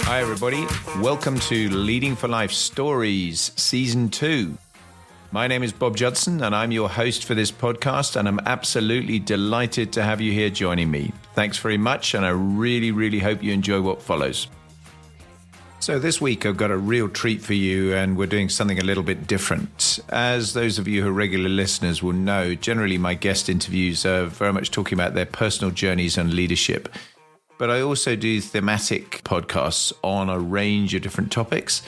Hi, everybody. Welcome to Leading for Life Stories, Season 2. My name is Bob Judson, and I'm your host for this podcast, and I'm absolutely delighted to have you here joining me. Thanks very much, and I really hope you enjoy what follows. So this week, I've got a real treat for you, and we're doing something a little bit different. As those of you who are regular listeners will know, generally my guest interviews are very much talking about their personal journeys and leadership. But I also do thematic podcasts on a range of different topics.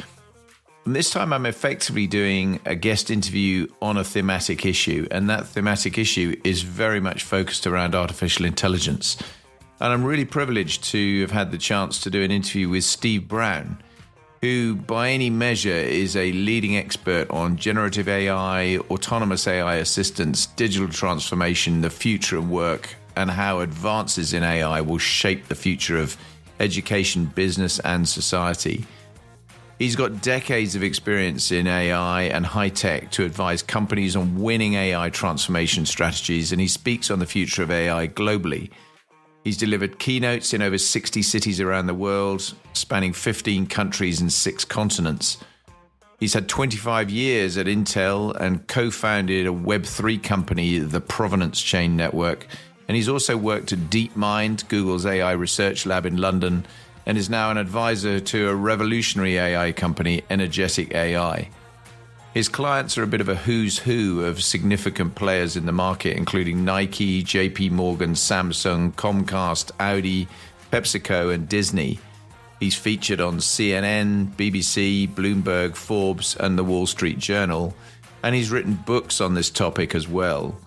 And this time I'm effectively doing a guest interview on a thematic issue. And that thematic issue is very much focused around artificial intelligence. And I'm really privileged to have had the chance to do an interview with Steve Brown, who by any measure is a leading expert on generative AI, autonomous AI assistance, digital transformation, the future of work, and how advances in AI will shape the future of education, business, and society. He's got decades of experience in AI and high tech to advise companies on winning AI transformation strategies, and he speaks on the future of AI globally. He's delivered keynotes in over 60 cities around the world, spanning 15 countries and 6 continents. He's had 25 years at Intel and co-founded a Web3 company, the Provenance Chain Network. And he's also worked at DeepMind, Google's AI research lab in London, and is now an advisor to a revolutionary AI company, Energetic AI. His clients are a bit of a who's who of significant players in the market, including Nike, JP Morgan, Samsung, Comcast, Audi, PepsiCo, and Disney. He's featured on CNN, BBC, Bloomberg, Forbes, and the Wall Street Journal, and he's written books on this topic as well.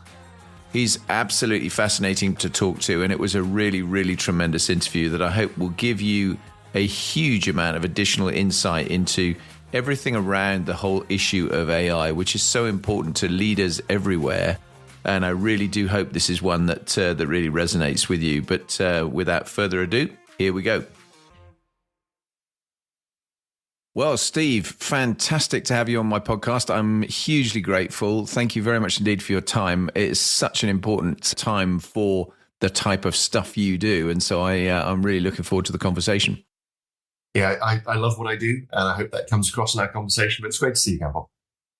He's absolutely fascinating to talk to, and it was a really tremendous interview that I hope will give you a huge amount of additional insight into everything around the whole issue of AI, which is so important to leaders everywhere. And I really do hope this is one that really resonates with you. But without further ado, here we go. Well, Steve, fantastic to have you on my podcast. I'm hugely grateful. Thank you very much indeed for your time. It's such an important time for the type of stuff you do. And so I'm really looking forward to the conversation. Yeah, I love what I do, and I hope that comes across in our conversation. But it's great to see you, Campbell.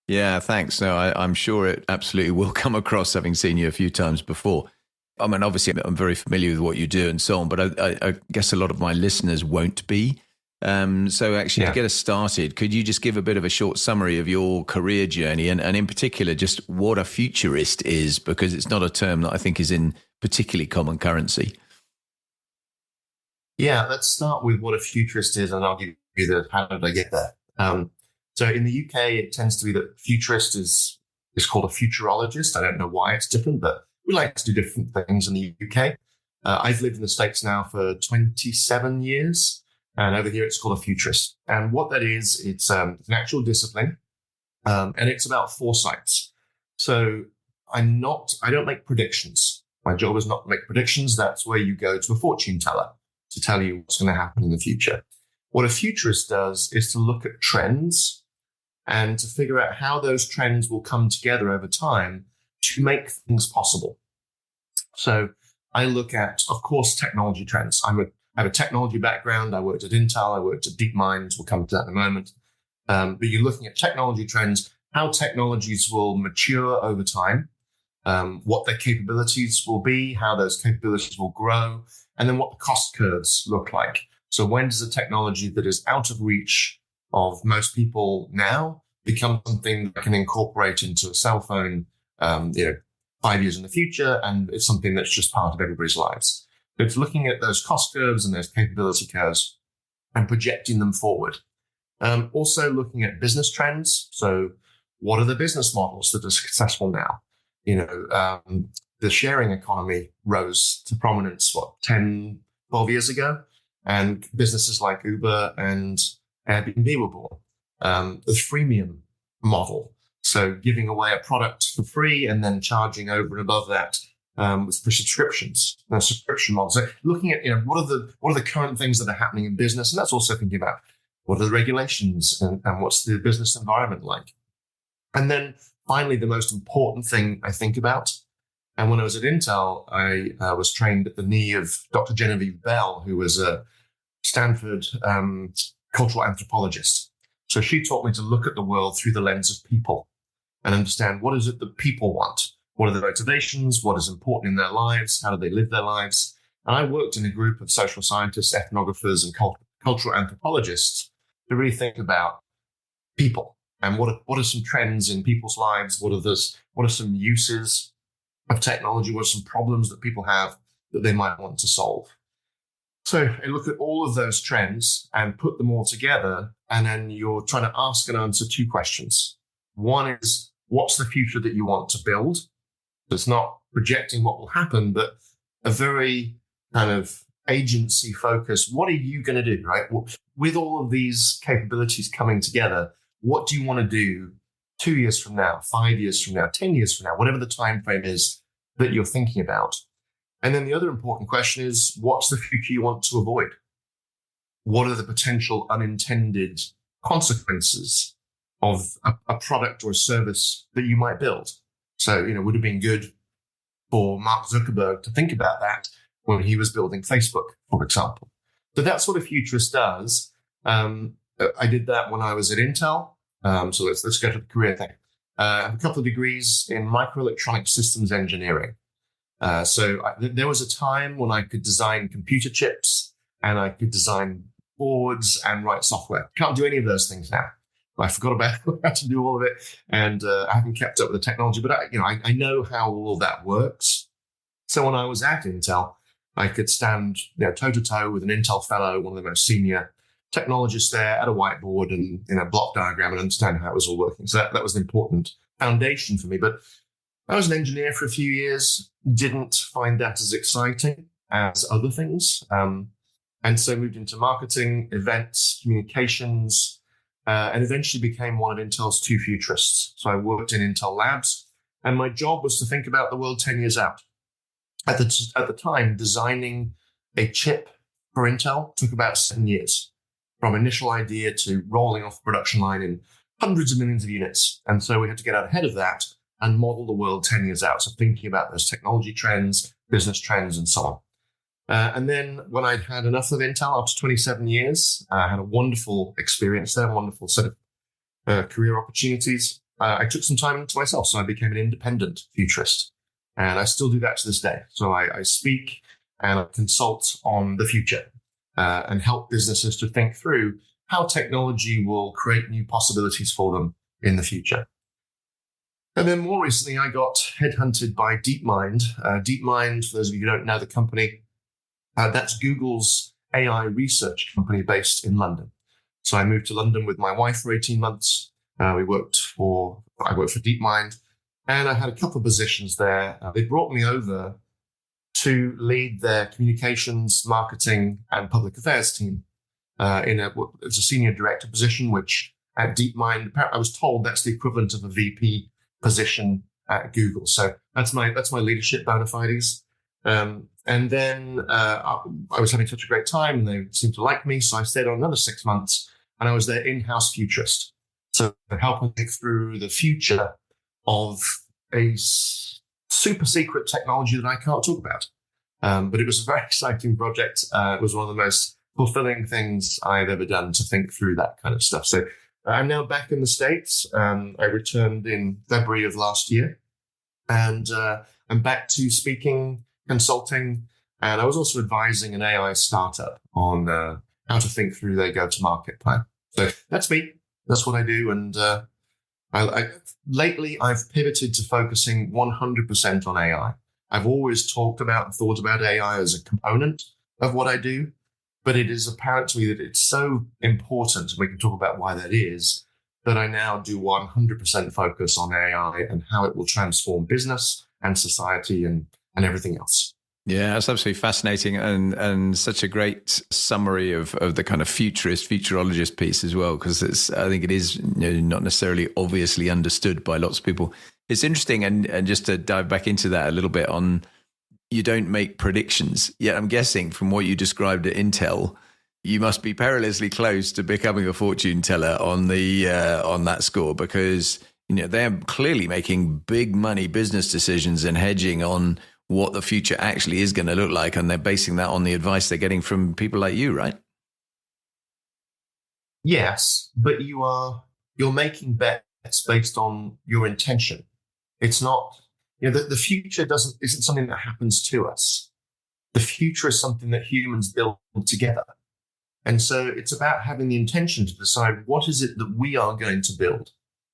Yeah, thanks. No, I'm sure it absolutely will come across, having seen you a few times before. I mean, obviously, I'm very familiar with what you do and so on, but I guess a lot of my listeners won't be. So actually, to get us started, could you just give a bit of a short summary of your career journey and in particular just what a futurist is, because it's not a term that I think is in particularly common currency. Yeah, let's start with what a futurist is, and I'll give you the how did I get there. So in the UK, it tends to be that futurist is called a futurologist. I don't know why it's different, but we like to do different things in the UK. I've lived in the States now for 27 years. And over here, it's called a futurist. And what that is, it's an actual discipline, and it's about foresights. So I don't make predictions. My job is not to make predictions. That's where you go to a fortune teller to tell you what's going to happen in the future. What a futurist does is to look at trends and to figure out how those trends will come together over time to make things possible. So I look at, of course, technology trends. I have a technology background. I worked at Intel. I worked at DeepMind. We'll come to that in a moment. But you're looking at technology trends, how technologies will mature over time, what their capabilities will be, how those capabilities will grow, and then what the cost curves look like. So when does a technology that is out of reach of most people now become something that can incorporate into a cell phone, 5 years in the future, and it's something that's just part of everybody's lives. It's looking at those cost curves and those capability curves and projecting them forward. Also looking at business trends. So what are the business models that are successful now? The sharing economy rose to prominence, 10, 12 years ago? And businesses like Uber and Airbnb were born. The freemium model. So giving away a product for free and then charging over and above that for subscriptions, subscription models. So looking at, what are the current things that are happening in business, and that's also thinking about what are the regulations and what's the business environment like. And then finally, the most important thing I think about And when I was at Intel, I was trained at the knee of Dr. Genevieve Bell, who was a Stanford cultural anthropologist. So she taught me to look at the world through the lens of people and understand what is it that people want? What are their motivations? What is important in their lives? How do they live their lives? And I worked in a group of social scientists, ethnographers, and cultural anthropologists to really think about people and what are some trends in people's lives? What are some uses of technology? What are some problems that people have that they might want to solve? So I look at all of those trends and put them all together, and then you're trying to ask and answer two questions. One is, what's the future that you want to build? It's not projecting what will happen, but a very kind of agency focus. What are you going to do, right? With all of these capabilities coming together, what do you want to do 2 years from now, 5 years from now, 10 years from now, whatever the time frame is that you're thinking about? And then the other important question is, what's the future you want to avoid? What are the potential unintended consequences of a product or a service that you might build? So, would have been good for Mark Zuckerberg to think about that when he was building Facebook, for example. So that's what a futurist does. I did that when I was at Intel. So let's go to the career thing. I have a couple of degrees in microelectronic systems engineering. There was a time when I could design computer chips and I could design boards and write software. Can't do any of those things now. I forgot about how to do all of it, and I haven't kept up with the technology. But I know how all of that works. So when I was at Intel, I could stand toe to toe with an Intel fellow, one of the most senior technologists there, at a whiteboard and block diagram, and understand how it was all working. So that was an important foundation for me. But I was an engineer for a few years, didn't find that as exciting as other things. And so moved into marketing, events, communications, and eventually became one of Intel's two futurists. So I worked in Intel Labs, and my job was to think about the world 10 years out. At the time, designing a chip for Intel took about 7 years, from initial idea to rolling off the production line in hundreds of millions of units. And so we had to get out ahead of that and model the world 10 years out. So thinking about those technology trends, business trends, and so on. And then when I'd had enough of Intel after 27 years, I had a wonderful experience there, a wonderful set of career opportunities. I took some time to myself, so I became an independent futurist. And I still do that to this day. So I speak and I consult on the future and help businesses to think through how technology will create new possibilities for them in the future. And then more recently, I got headhunted by DeepMind. DeepMind, for those of you who don't know the company, that's Google's AI research company based in London. So I moved to London with my wife for 18 months. I worked for DeepMind, and I had a couple of positions there. They brought me over to lead their communications, marketing, and public affairs team it was a senior director position, which at DeepMind, I was told that's the equivalent of a VP position at Google. So that's my leadership bona fides. And then I was having such a great time, and they seemed to like me, so I stayed on another 6 months, and I was their in-house futurist. So helping think through the future of a super secret technology that I can't talk about. But it was a very exciting project. It was one of the most fulfilling things I've ever done to think through that kind of stuff. So I'm now back in the States. I returned in February of last year, and I'm back to speaking, consulting, and I was also advising an AI startup on how to think through their go-to-market plan. So that's me. That's what I do. And lately, I've pivoted to focusing 100% on AI. I've always talked about and thought about AI as a component of what I do, but it is apparent to me that it's so important, and we can talk about why that is, that I now do 100% focus on AI and how it will transform business and society and everything else. Yeah, that's absolutely fascinating, and such a great summary of the kind of futurologist piece as well, because I think it is not necessarily obviously understood by lots of people. It's interesting, and just to dive back into that a little bit on, you don't make predictions, yet I'm guessing from what you described at Intel, you must be perilously close to becoming a fortune teller on that score, because they're clearly making big money business decisions and hedging on what the future actually is going to look like. And they're basing that on the advice they're getting from people like you, right? Yes, but you're making bets based on your intention. It's not, the future isn't something that happens to us. The future is something that humans build together. And so it's about having the intention to decide what is it that we are going to build.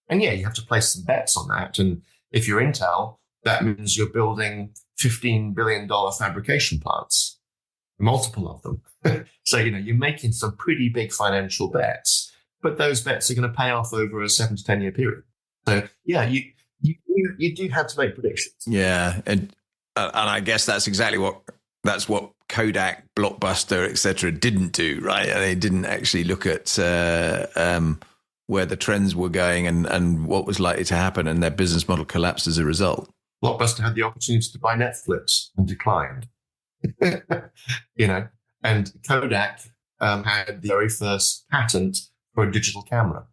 And yeah, you have to place some bets on that. And if you're Intel, that means you're building $15 billion fabrication plants, multiple of them. So, you're making some pretty big financial bets, but those bets are going to pay off over a 7 to 10 year period. So yeah, you do have to make predictions. Yeah. And I guess that's exactly what Kodak, Blockbuster, etc. didn't do, right? They didn't actually look at where the trends were going and what was likely to happen, and their business model collapsed as a result. Blockbuster had the opportunity to buy Netflix and declined. And Kodak had the very first patent for a digital camera,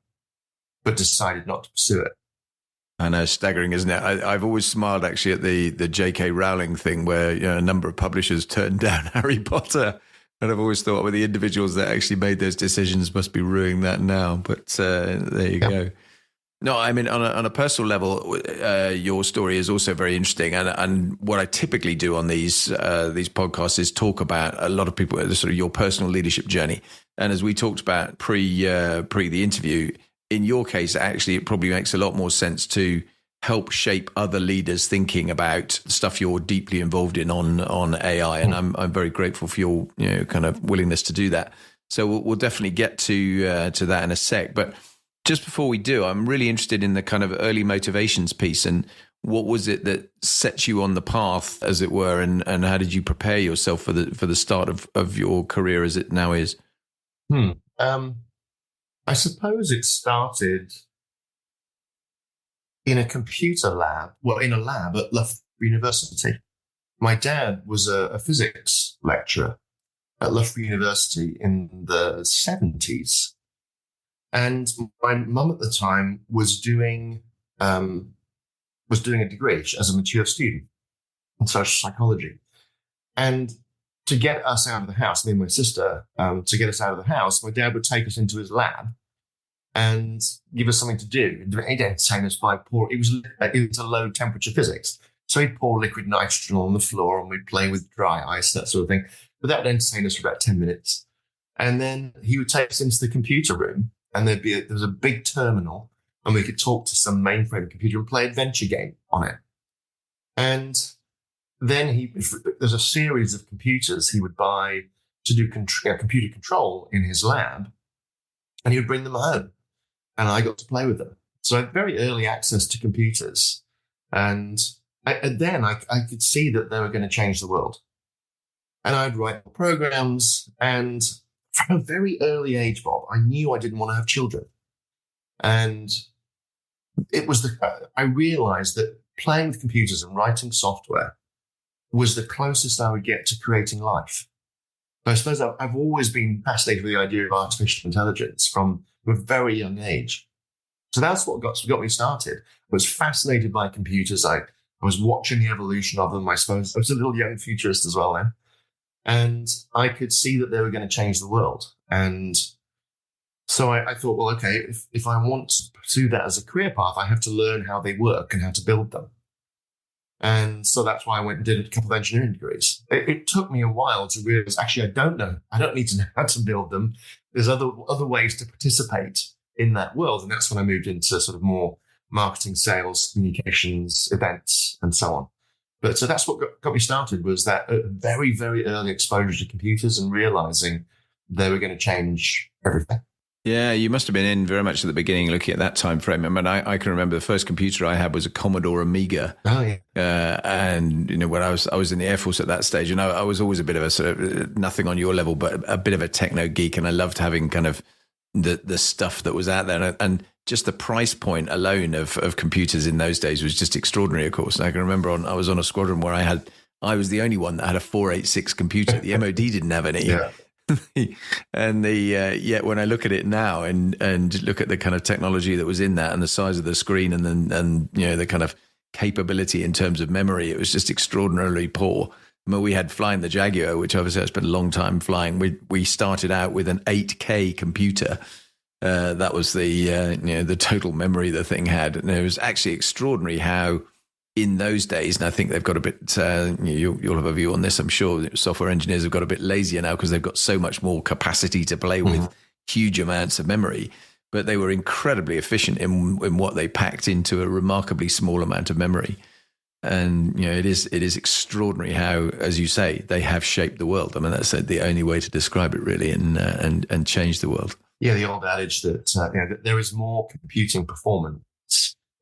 but decided not to pursue it. I know, staggering, isn't it? I've always smiled actually at the J.K. Rowling thing where a number of publishers turned down Harry Potter. And I've always thought, well, the individuals that actually made those decisions must be ruining that now. But there you go. No, I mean, on a personal level, your story is also very interesting. And what I typically do on these podcasts is talk about a lot of people, sort of your personal leadership journey. And as we talked about pre the interview, in your case, actually, it probably makes a lot more sense to help shape other leaders thinking about stuff you're deeply involved in on AI. And I'm very grateful for your kind of willingness to do that. So we'll definitely get to that in a sec. But just before we do, I'm really interested in the kind of early motivations piece, and what was it that set you on the path, as it were, and how did you prepare yourself for the start of your career as it now is? I suppose it started in a computer lab, in a lab at Loughborough University. My dad was a physics lecturer at Loughborough University in the 70s. And my mum at the time was doing a degree as a mature student in social psychology. And to get us out of the house, me and my sister, to get us out of the house, my dad would take us into his lab and give us something to do. He'd entertain us by it was a low temperature physics. So he'd pour liquid nitrogen on the floor and we'd play with dry ice, that sort of thing. But that would entertain us for about 10 minutes. And then he would take us into the computer room, and there was a big terminal, and we could talk to some mainframe computer and play adventure game on it. And then there's a series of computers he would buy to do computer control in his lab, and he would bring them home, and I got to play with them. So I had very early access to computers, and then I could see that they were going to change the world. And I'd write programs, and from a very early age, Bob, I knew I didn't want to have children. And I realized that playing with computers and writing software was the closest I would get to creating life. I suppose I've always been fascinated with the idea of artificial intelligence from a very young age. So that's what got me started. I was fascinated by computers. I was watching the evolution of them, I suppose. I was a little young futurist as well then. And I could see that they were going to change the world. And so I thought, well, okay, if I want to pursue that as a career path, I have to learn how they work and how to build them. And so that's why I went and did a couple of engineering degrees. It took me a while to realize, actually, I don't know. I don't need to know how to build them. There's other ways to participate in that world. And that's when I moved into sort of more marketing, sales, communications, events, and so on. But so that's what got me started, was that very, very early exposure to computers and realizing they were going to change everything. Yeah, you must have been in very much at the beginning, looking at that time frame. I mean, I can remember the first computer I had was a Commodore Amiga. Oh yeah. And when I was in the Air Force at that stage, I was always a bit of a sort of, nothing on your level, but a bit of a techno geek, and I loved having kind of the stuff that was out there, and just the price point alone of computers in those days was just extraordinary. Of course, and I can remember I was on a squadron where I was the only one that had a 486 computer. The MOD didn't have any. Yeah. And yet when I look at it now and look at the kind of technology that was in that and the size of the screen and the kind of capability in terms of memory, it was just extraordinarily poor. I mean, we had flying the Jaguar, which obviously I spent a long time flying. We started out with an 8K computer. That was the total memory the thing had. And it was actually extraordinary how in those days, and I think they've got a bit, you'll have a view on this, I'm sure, software engineers have got a bit lazier now because they've got so much more capacity to play with huge amounts of memory. But they were incredibly efficient in what they packed into a remarkably small amount of memory. And it is extraordinary how, as you say, they have shaped the world. I mean, that's the only way to describe it, really, and change the world. Yeah, the old adage that there is more computing performance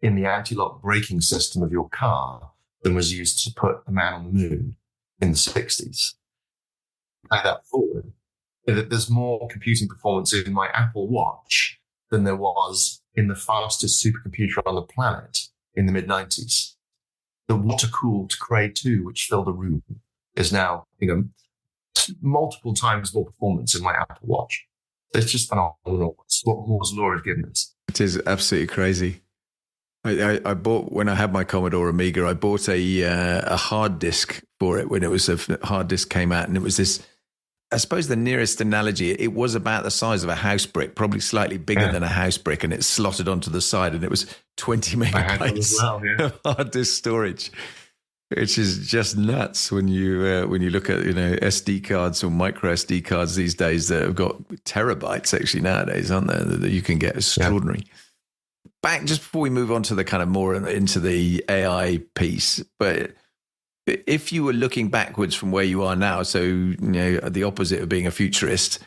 in the anti-lock braking system of your car than was used to put a man on the moon in the 60s. Play that forward. There's more computing performance in my Apple Watch than there was in the fastest supercomputer on the planet in the mid-90s. The water-cooled Cray 2, which filled a room, is now, multiple times more performance in my Apple Watch. It's just phenomenal what Moore's Law has given us. It is absolutely crazy. I bought, when I had my Commodore Amiga, I bought a hard disk for it when it was a hard disk came out, and it was this, I suppose the nearest analogy, it was about the size of a house brick, probably slightly bigger than a house brick, and it's slotted onto the side, and it was 20 megabytes of hard disk storage, which is just nuts when you look at SD cards or micro SD cards these days that have got terabytes actually nowadays, aren't there, that you can get. Extraordinary. Yeah. Back just before we move on to the kind of more into the AI piece, but if you were looking backwards from where you are now, so the opposite of being a futurist,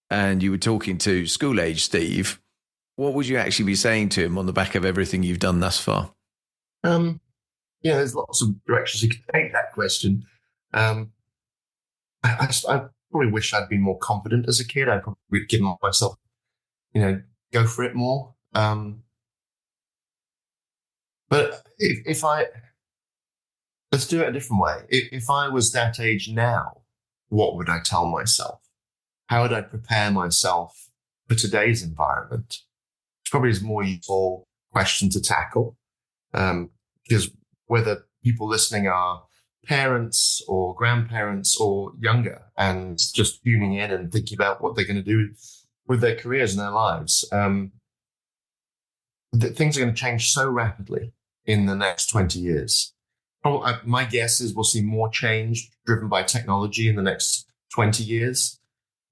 and you were talking to school age Steve, what would you actually be saying to him on the back of everything you've done thus far? There's lots of directions you could take that question. I probably wish I'd been more confident as a kid. I probably given myself, go for it more. But let's do it a different way. If I was that age now, what would I tell myself? How would I prepare myself for today's environment? It's probably a more useful question to tackle, because whether people listening are parents or grandparents or younger and just tuning in and thinking about what they're going to do with their careers and their lives, things are going to change so rapidly in the next 20 years. My guess is we'll see more change driven by technology in the next 20 years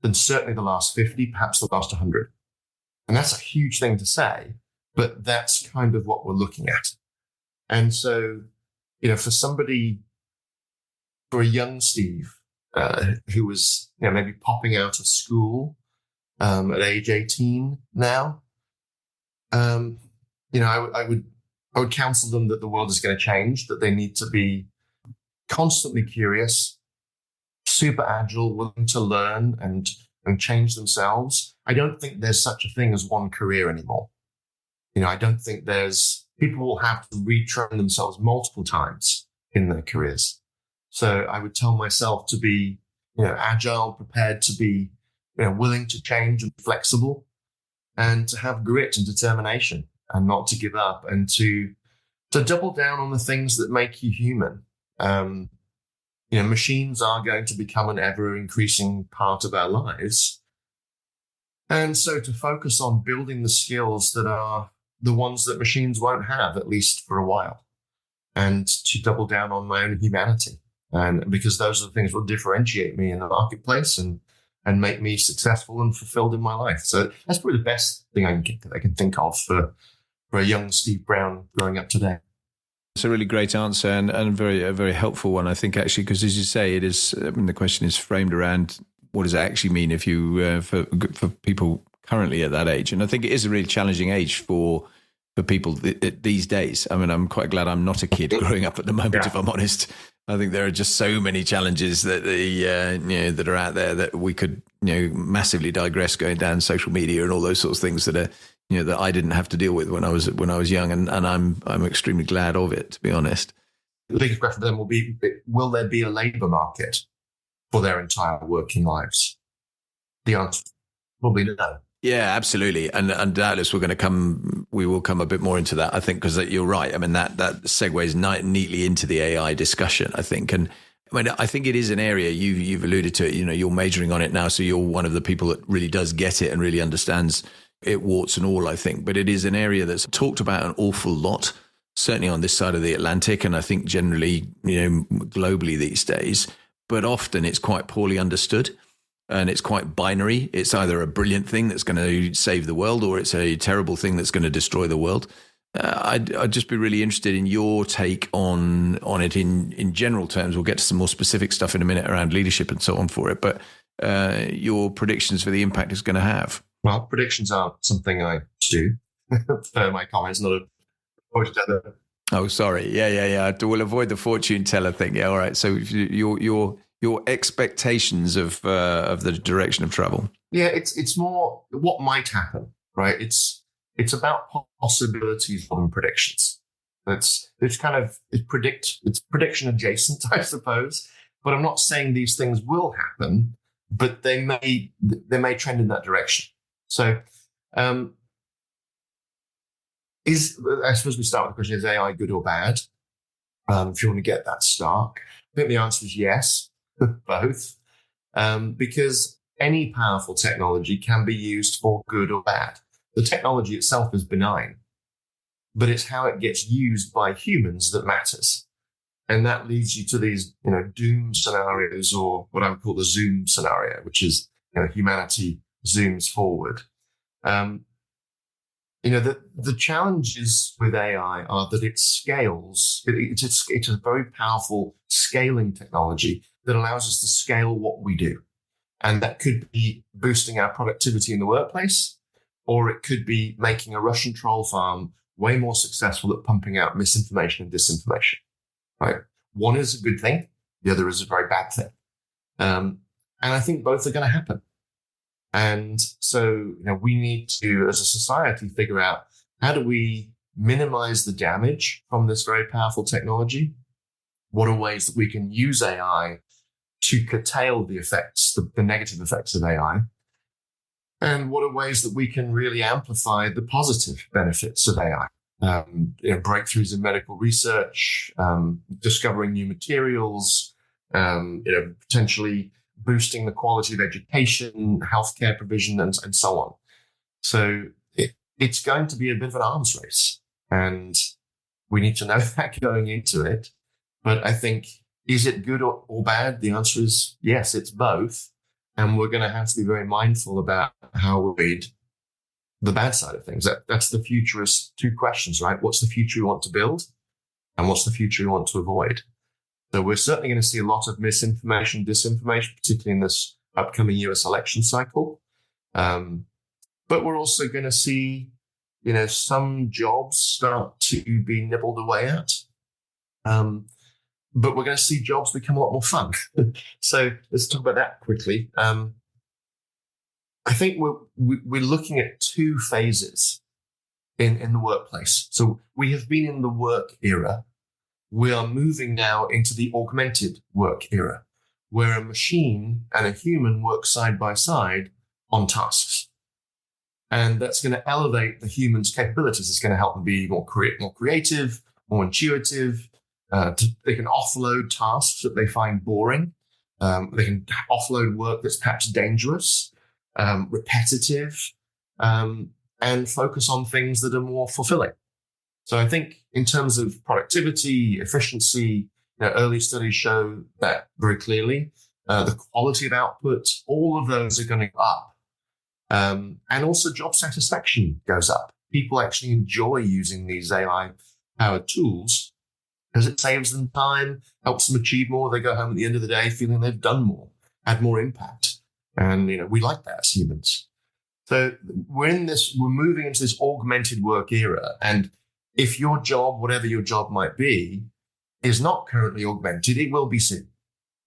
than certainly the last 50, perhaps the last 100. And that's a huge thing to say, but that's kind of what we're looking at. And so, for a young Steve, who was, maybe popping out of school at age 18 now, I would counsel them that the world is going to change, that they need to be constantly curious, super agile, willing to learn and change themselves. I don't think there's such a thing as one career anymore. I don't think people will have to retrain themselves multiple times in their careers. So I would tell myself to be, agile, prepared to be, willing to change and flexible, and to have grit and determination and not to give up, and to double down on the things that make you human. Machines are going to become an ever increasing part of our lives. And so to focus on building the skills that are the ones that machines won't have, at least for a while, and to double down on my own humanity. And because those are the things that will differentiate me in the marketplace and make me successful and fulfilled in my life. So that's probably the best thing I can think of for a young Steve Brown growing up today. It's a really great answer and a very helpful one, I think, actually, because as you say, it is. The question is framed around what does it actually mean if you for people currently at that age, and I think it is a really challenging age for people these days. I mean, I'm quite glad I'm not a kid growing up at the moment, if I'm honest. I think there are just so many challenges that that are out there that we could massively digress going down social media and all those sorts of things that are that I didn't have to deal with when I was young, and I'm extremely glad of it, to be honest. The biggest question for them will be: will there be a labour market for their entire working lives? The answer probably no. Yeah, absolutely. And doubtless we will come a bit more into that, I think, because you're right. I mean, that segues neatly into the AI discussion, I think. And I mean, I think it is an area you've alluded to it, you're majoring on it now. So you're one of the people that really does get it and really understands it, warts and all, I think. But it is an area that's talked about an awful lot, certainly on this side of the Atlantic. And I think generally, globally these days, but often it's quite poorly understood. And it's quite binary. It's either a brilliant thing that's going to save the world, or it's a terrible thing that's going to destroy the world. I'd just be really interested in your take on it in general terms. We'll get to some more specific stuff in a minute around leadership and so on for it. But your predictions for the impact it's going to have. Well, predictions aren't something I do. For my comments, not a fortune teller. Oh, sorry. Yeah. We'll avoid the fortune teller thing. Yeah, all right. So your expectations of the direction of travel. Yeah, it's more what might happen, right? It's about possibilities more than predictions. It's prediction adjacent, I suppose. But I'm not saying these things will happen, but they may trend in that direction. So, I suppose we start with the question: is AI good or bad? If you want to get that stark, I think the answer is yes. Both, because any powerful technology can be used for good or bad. The technology itself is benign, but it's how it gets used by humans that matters. And that leads you to these, doom scenarios, or what I would call the zoom scenario, which is, humanity zooms forward. The challenges with AI are that it scales. It's a very powerful scaling technology that allows us to scale what we do. And that could be boosting our productivity in the workplace, or it could be making a Russian troll farm way more successful at pumping out misinformation and disinformation, right? One is a good thing. The other is a very bad thing. And I think both are going to happen. And so, we need to, as a society, figure out how do we minimize the damage from this very powerful technology? What are ways that we can use AI to curtail the effects, the negative effects of AI? And what are ways that we can really amplify the positive benefits of AI? Breakthroughs in medical research, discovering new materials, potentially boosting the quality of education, healthcare provision, and so on. So it's going to be a bit of an arms race, and we need to know that going into it. But I think, is it good or bad? The answer is yes, it's both. And we're going to have to be very mindful about how we read the bad side of things. That's the futurist two questions, right? What's the future we want to build? And what's the future we want to avoid? So we're certainly going to see a lot of misinformation, disinformation, particularly in this upcoming US election cycle. But we're also going to see, some jobs start to be nibbled away at. But we're going to see jobs become a lot more fun. So let's talk about that quickly. I think we're looking at two phases in the workplace. So we have been in the work era. We are moving now into the augmented work era, where a machine and a human work side by side on tasks. And that's going to elevate the human's capabilities. It's going to help them be more creative, more intuitive. They can offload tasks that they find boring. They can offload work that's perhaps dangerous, repetitive, and focus on things that are more fulfilling. So I think in terms of productivity, efficiency, early studies show that very clearly. The quality of output, all of those are going to go up. And also job satisfaction goes up. People actually enjoy using these AI-powered tools because it saves them time, helps them achieve more. They go home at the end of the day feeling they've done more, had more impact. And, we like that as humans. So we're moving into this augmented work era. And if your job, whatever your job might be, is not currently augmented, it will be soon.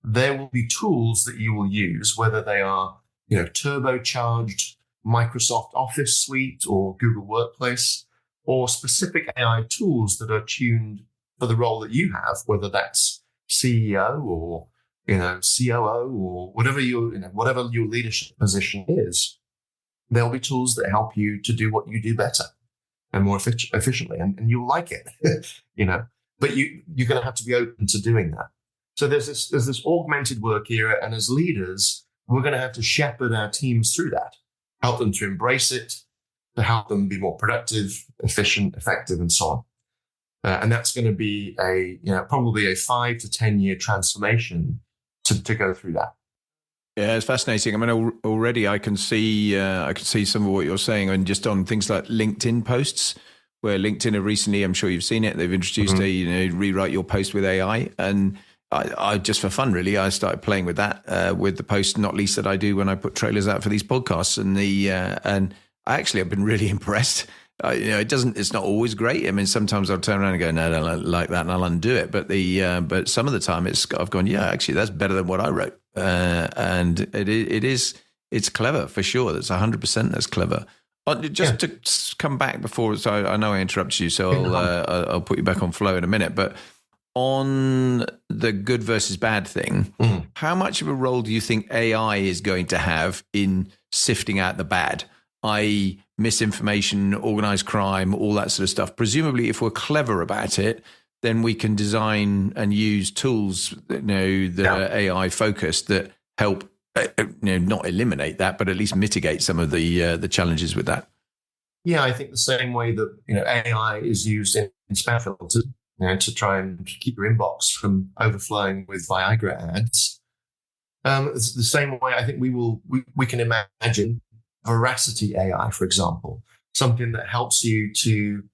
There will be tools that you will use, whether they are, turbocharged Microsoft Office suite or Google Workplace, or specific AI tools that are tuned for the role that you have, whether that's CEO or COO or whatever your leadership position is, there'll be tools that help you to do what you do better and more efficiently, and you'll like it, But you're going to have to be open to doing that. So there's this augmented work era, and as leaders, we're going to have to shepherd our teams through that, help them to embrace it, to help them be more productive, efficient, effective, and so on. And that's going to be probably a 5 to 10 year transformation to go through that. Yeah, it's fascinating. I mean, already I can see some of what you're saying, and just on things like LinkedIn posts, where LinkedIn have recently, I'm sure you've seen it, they've introduced rewrite your post with AI, and I just for fun, really, I started playing with that with the post, not least that I do when I put trailers out for these podcasts, and I've been really impressed. It's not always great. I mean, sometimes I'll turn around and go, no, I don't like that, and I'll undo it. But some of the time I've gone, yeah, actually that's better than what I wrote. And it's clever for sure. That's 100% that's clever. To come back before, so I know I interrupted you, so I'll put you back on flow in a minute, but on the good versus bad thing, how much of a role do you think AI is going to have in sifting out the bad, i.e. misinformation, organized crime, all that sort of stuff? Presumably, if we're clever about it, then we can design and use tools that are AI focused that help, not eliminate that, but at least mitigate some of the challenges with that. Yeah, I think the same way that AI is used in spam filters, to try and keep your inbox from overflowing with Viagra ads. It's the same way I think we can imagine veracity AI, for example, something that helps you to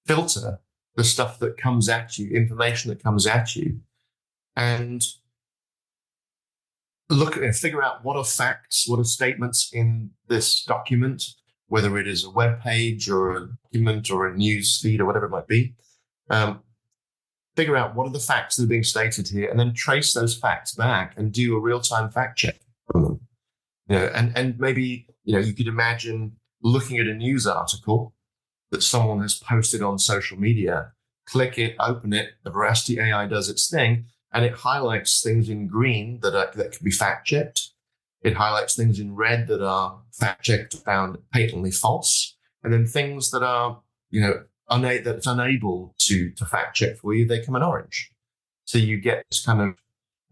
filter the stuff that comes at you, information that comes at you, and figure out what are facts, what are statements in this document, whether it is a web page or a document or a news feed or whatever it might be. Figure out what are the facts that are being stated here, and then trace those facts back and do a real-time fact check on them. And maybe you could imagine looking at a news article that someone has posted on social media, click it, open it, the Veracity AI does its thing, and it highlights things in green that can be fact-checked. It highlights things in red that are fact-checked, found patently false, and then things that are, that's unable to fact-check for you, they come in orange. So you get this kind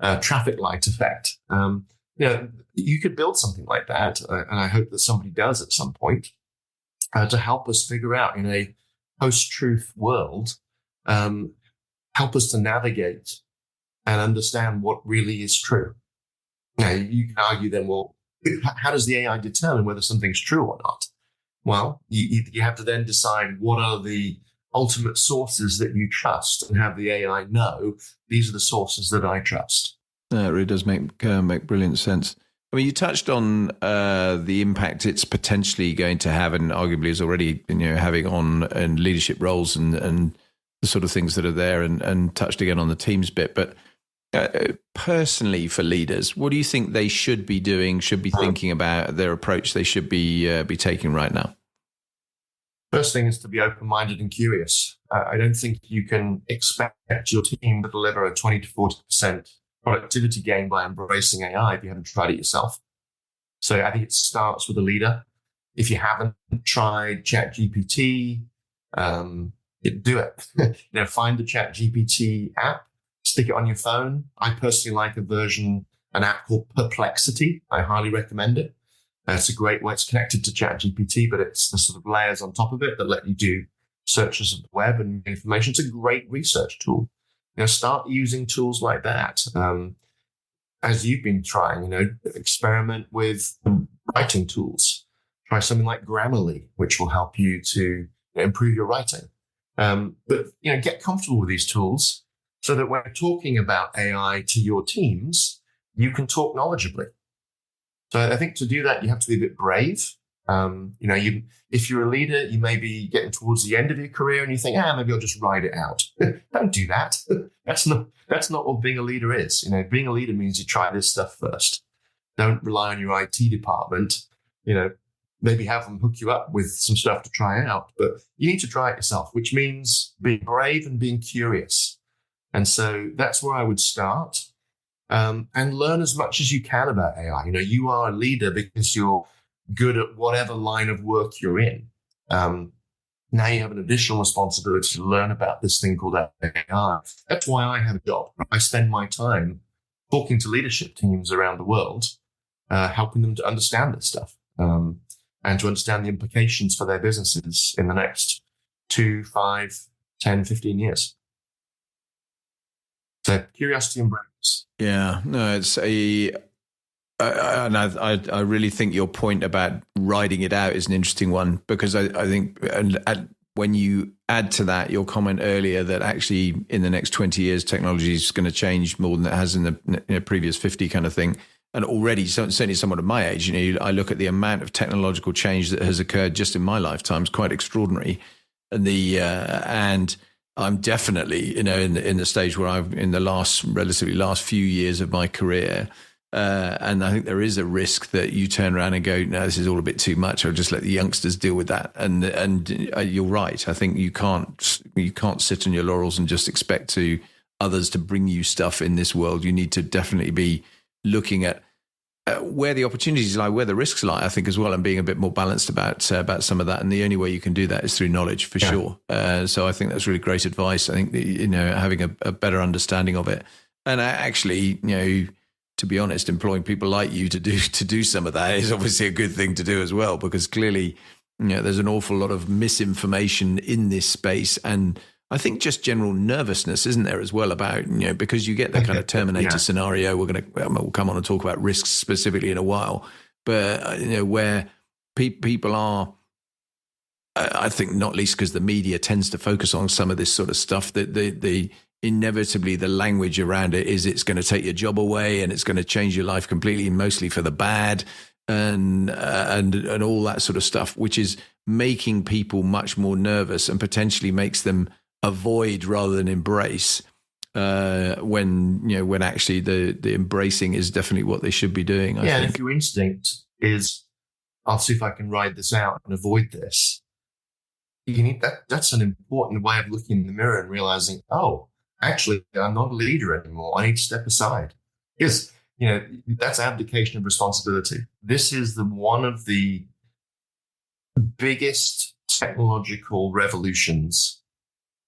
of traffic light effect. You could build something like that, and I hope that somebody does at some point, to help us figure out in a post-truth world, help us to navigate and understand what really is true. Now, you can argue then, well, how does the AI determine whether something's true or not? Well, you have to then decide what are the ultimate sources that you trust, and have the AI know these are the sources that I trust. It really does make brilliant sense. I mean, you touched on the impact it's potentially going to have, and arguably is already having on and leadership roles and the sort of things that are there, and touched again on the teams bit. But personally, for leaders, what do you think they should be doing? Should be thinking about their approach they should be taking right now? First thing is to be open-minded and curious. I don't think you can expect your team to deliver a 20 to 40% productivity gain by embracing AI if you haven't tried it yourself. So I think it starts with a leader. If you haven't tried ChatGPT, do it. Find the ChatGPT app, stick it on your phone. I personally like an app called Perplexity. I highly recommend it. It's a great way. It's connected to ChatGPT, but it's the sort of layers on top of it that let you do searches of the web and information. It's a great research tool. Start using tools like that. As you've been trying, experiment with writing tools. Try something like Grammarly, which will help you to improve your writing. But get comfortable with these tools so that when you're talking about AI to your teams, you can talk knowledgeably. So I think to do that, you have to be a bit brave. If you're a leader, you may be getting towards the end of your career and you think, maybe I'll just ride it out. Don't do that. That's not what being a leader is. Being a leader means you try this stuff first. Don't rely on your IT department. Maybe have them hook you up with some stuff to try out, but you need to try it yourself, which means being brave and being curious. And so that's where I would start. and learn as much as you can about AI. You are a leader because you're good at whatever line of work you're in. Now you have an additional responsibility to learn about this thing called AI. That's why I have a job. I spend my time talking to leadership teams around the world, helping them to understand this stuff, and to understand the implications for their businesses in the next 2, 5, 10, 15 years. So curiosity and brains. Yeah, no, and I really think your point about writing it out is an interesting one, because I think when you add to that your comment earlier that actually in the next 20 years technology is going to change more than it has in the previous 50 kind of thing. And already, certainly someone of my age, I look at the amount of technological change that has occurred just in my lifetime is quite extraordinary. And I'm definitely, in the stage where I'm in the relatively last few years of my career. And I think there is a risk that you turn around and go, no, this is all a bit too much. I'll just let the youngsters deal with that. And you're right. I think you can't sit on your laurels and just expect others to bring you stuff in this world. You need to definitely be looking at where the opportunities lie, where the risks lie, I think, as well, and being a bit more balanced about some of that. And the only way you can do that is through knowledge, for sure. So I think that's really great advice. I think having a better understanding of it, and actually, to be honest, employing people like you to do some of that is obviously a good thing to do as well, because clearly, there's an awful lot of misinformation in this space, and I think just general nervousness, isn't there, as well, about, because you get that kind of Terminator scenario. We'll come on and talk about risks specifically in a while, but, where people are, I think not least because the media tends to focus on some of this sort of stuff, that the inevitably the language around it is it's going to take your job away and it's going to change your life completely, mostly for the bad, and all that sort of stuff, which is making people much more nervous and potentially makes them avoid rather than embrace, when actually the embracing is definitely what they should be doing. I think. And if your instinct is, I'll see if I can ride this out and avoid this, you need that's an important way of looking in the mirror and realizing, oh, actually, I'm not a leader anymore. I need to step aside. Because, that's abdication of responsibility. This is one of the biggest technological revolutions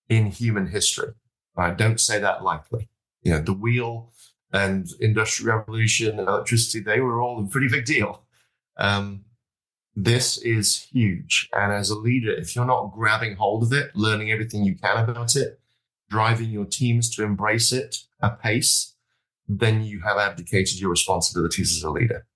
in human history. I don't say that lightly. The wheel and industrial revolution and electricity, they were all a pretty big deal. This is huge. And as a leader, if you're not grabbing hold of it, learning everything you can about it, driving your teams to embrace it at pace, then you have abdicated your responsibilities as a leader.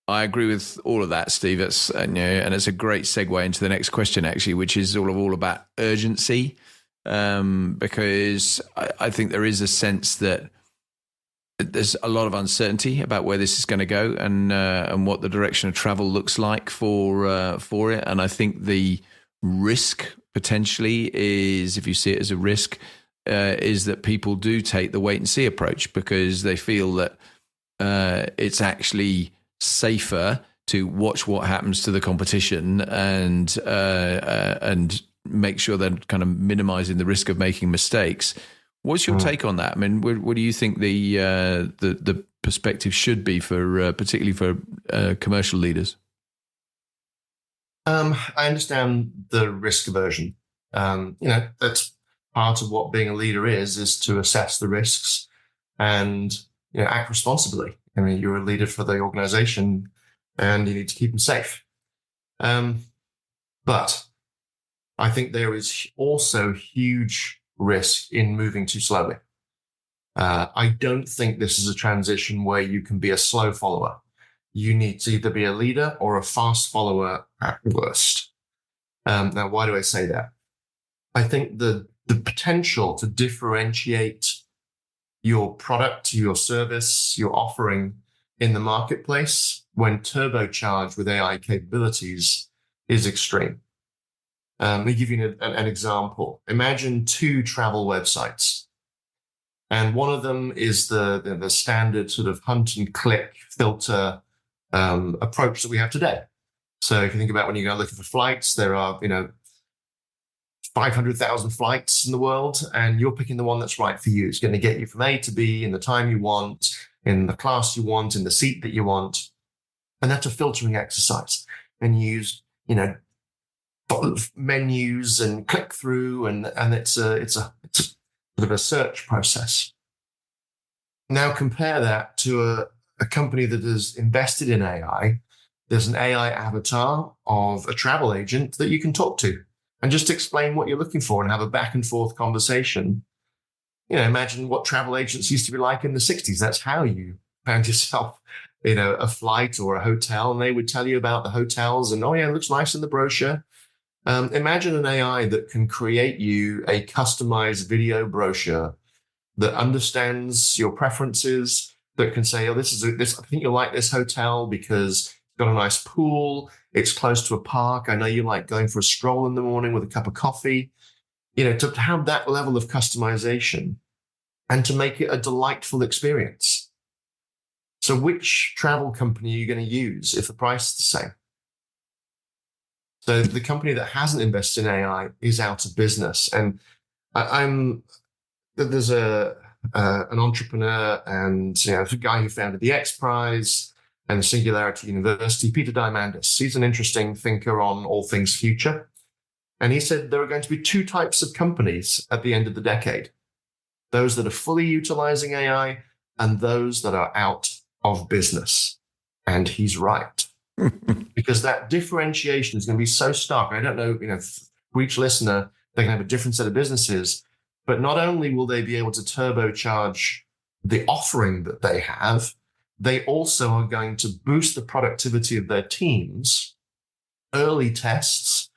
I agree with all of that, Steve. And it's a great segue into the next question, actually, which is all about urgency, because I think there is a sense that there's a lot of uncertainty about where this is going to go and what the direction of travel looks like for it. And I think the risk potentially is, if you see it as a risk, is that people do take the wait and see approach because they feel that it's actually safer to watch what happens to the competition and make sure they're kind of minimizing the risk of making mistakes. What's your take on that? I mean, what do you think the perspective should be for particularly for commercial leaders? I understand the risk aversion. That's part of what being a leader is to assess the risks and act responsibly. I mean, you're a leader for the organization and you need to keep them safe. But I think there is also huge risk in moving too slowly. I don't think this is a transition where you can be a slow follower. You need to either be a leader or a fast follower at worst. Now, why do I say that? I think the potential to differentiate your product, your service, your offering in the marketplace when turbocharged with AI capabilities is extreme. Let me give you an example. Imagine 2 travel websites. And one of them is the standard sort of hunt and click filter approach that we have today. So if you think about when you go looking for flights, there are, 500,000 flights in the world, and you're picking the one that's right for you. It's going to get you from A to B in the time you want, in the class you want, in the seat that you want. And that's a filtering exercise. And you use, menus and click through, and it's a sort of a search process. Now compare that to a company that has invested in AI. There's an AI avatar of a travel agent that you can talk to and just explain what you're looking for and have a back and forth conversation. Imagine what travel agents used to be like in the 60s. That's how you found yourself, a flight or a hotel, and they would tell you about the hotels and, oh yeah, it looks nice in the brochure. Imagine an AI that can create you a customized video brochure that understands your preferences, that can say, oh, I think you'll like this hotel because it's got a nice pool, it's close to a park. I know you like going for a stroll in the morning with a cup of coffee. To have that level of customization and to make it a delightful experience. So which travel company are you going to use if the price is the same? So the company that hasn't invested in AI is out of business. And there's an entrepreneur and a guy who founded the X Prize and the Singularity University, Peter Diamandis. He's an interesting thinker on all things future. And he said there are going to be two types of companies at the end of the decade: those that are fully utilizing AI and those that are out of business. And he's right. Because that differentiation is going to be so stark. I don't know, for each listener, they can have a different set of businesses, but not only will they be able to turbocharge the offering that they have, they also are going to boost the productivity of their teams. Early tests,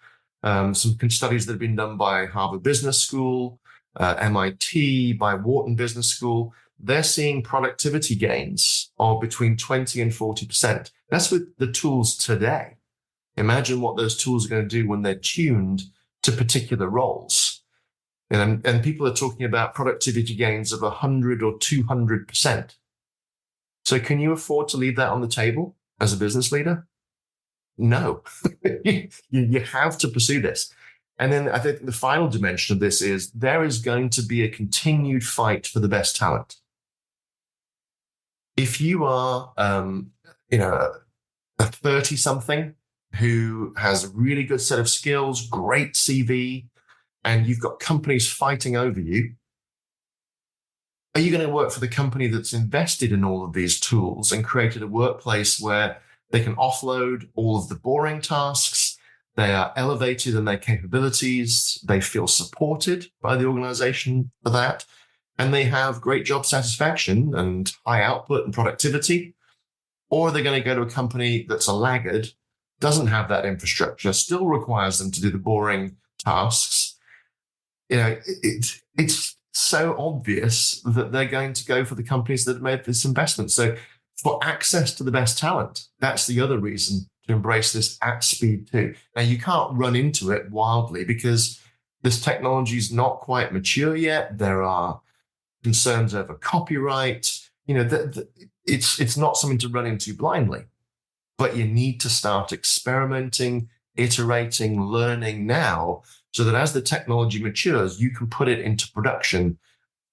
some studies that have been done by Harvard Business School, MIT, by Wharton Business School, they're seeing productivity gains of between 20 and 40%. That's with the tools today. Imagine what those tools are going to do when they're tuned to particular roles. And people are talking about productivity gains of 100 or 200%. So can you afford to leave that on the table as a business leader? No. You have to pursue this. And then I think the final dimension of this is there is going to be a continued fight for the best talent. If you are, a 30-something who has a really good set of skills, great CV, and you've got companies fighting over you, are you going to work for the company that's invested in all of these tools and created a workplace where they can offload all of the boring tasks, they are elevated in their capabilities, they feel supported by the organization for that, and they have great job satisfaction and high output and productivity? Or are they going to go to a company that's a laggard, doesn't have that infrastructure, still requires them to do the boring tasks? It's so obvious that they're going to go for the companies that have made this investment. So for access to the best talent, that's the other reason to embrace this at speed too. Now, you can't run into it wildly because this technology is not quite mature yet. There are concerns over copyright. It's not something to run into blindly, but you need to start experimenting, iterating, learning now, so that as the technology matures, you can put it into production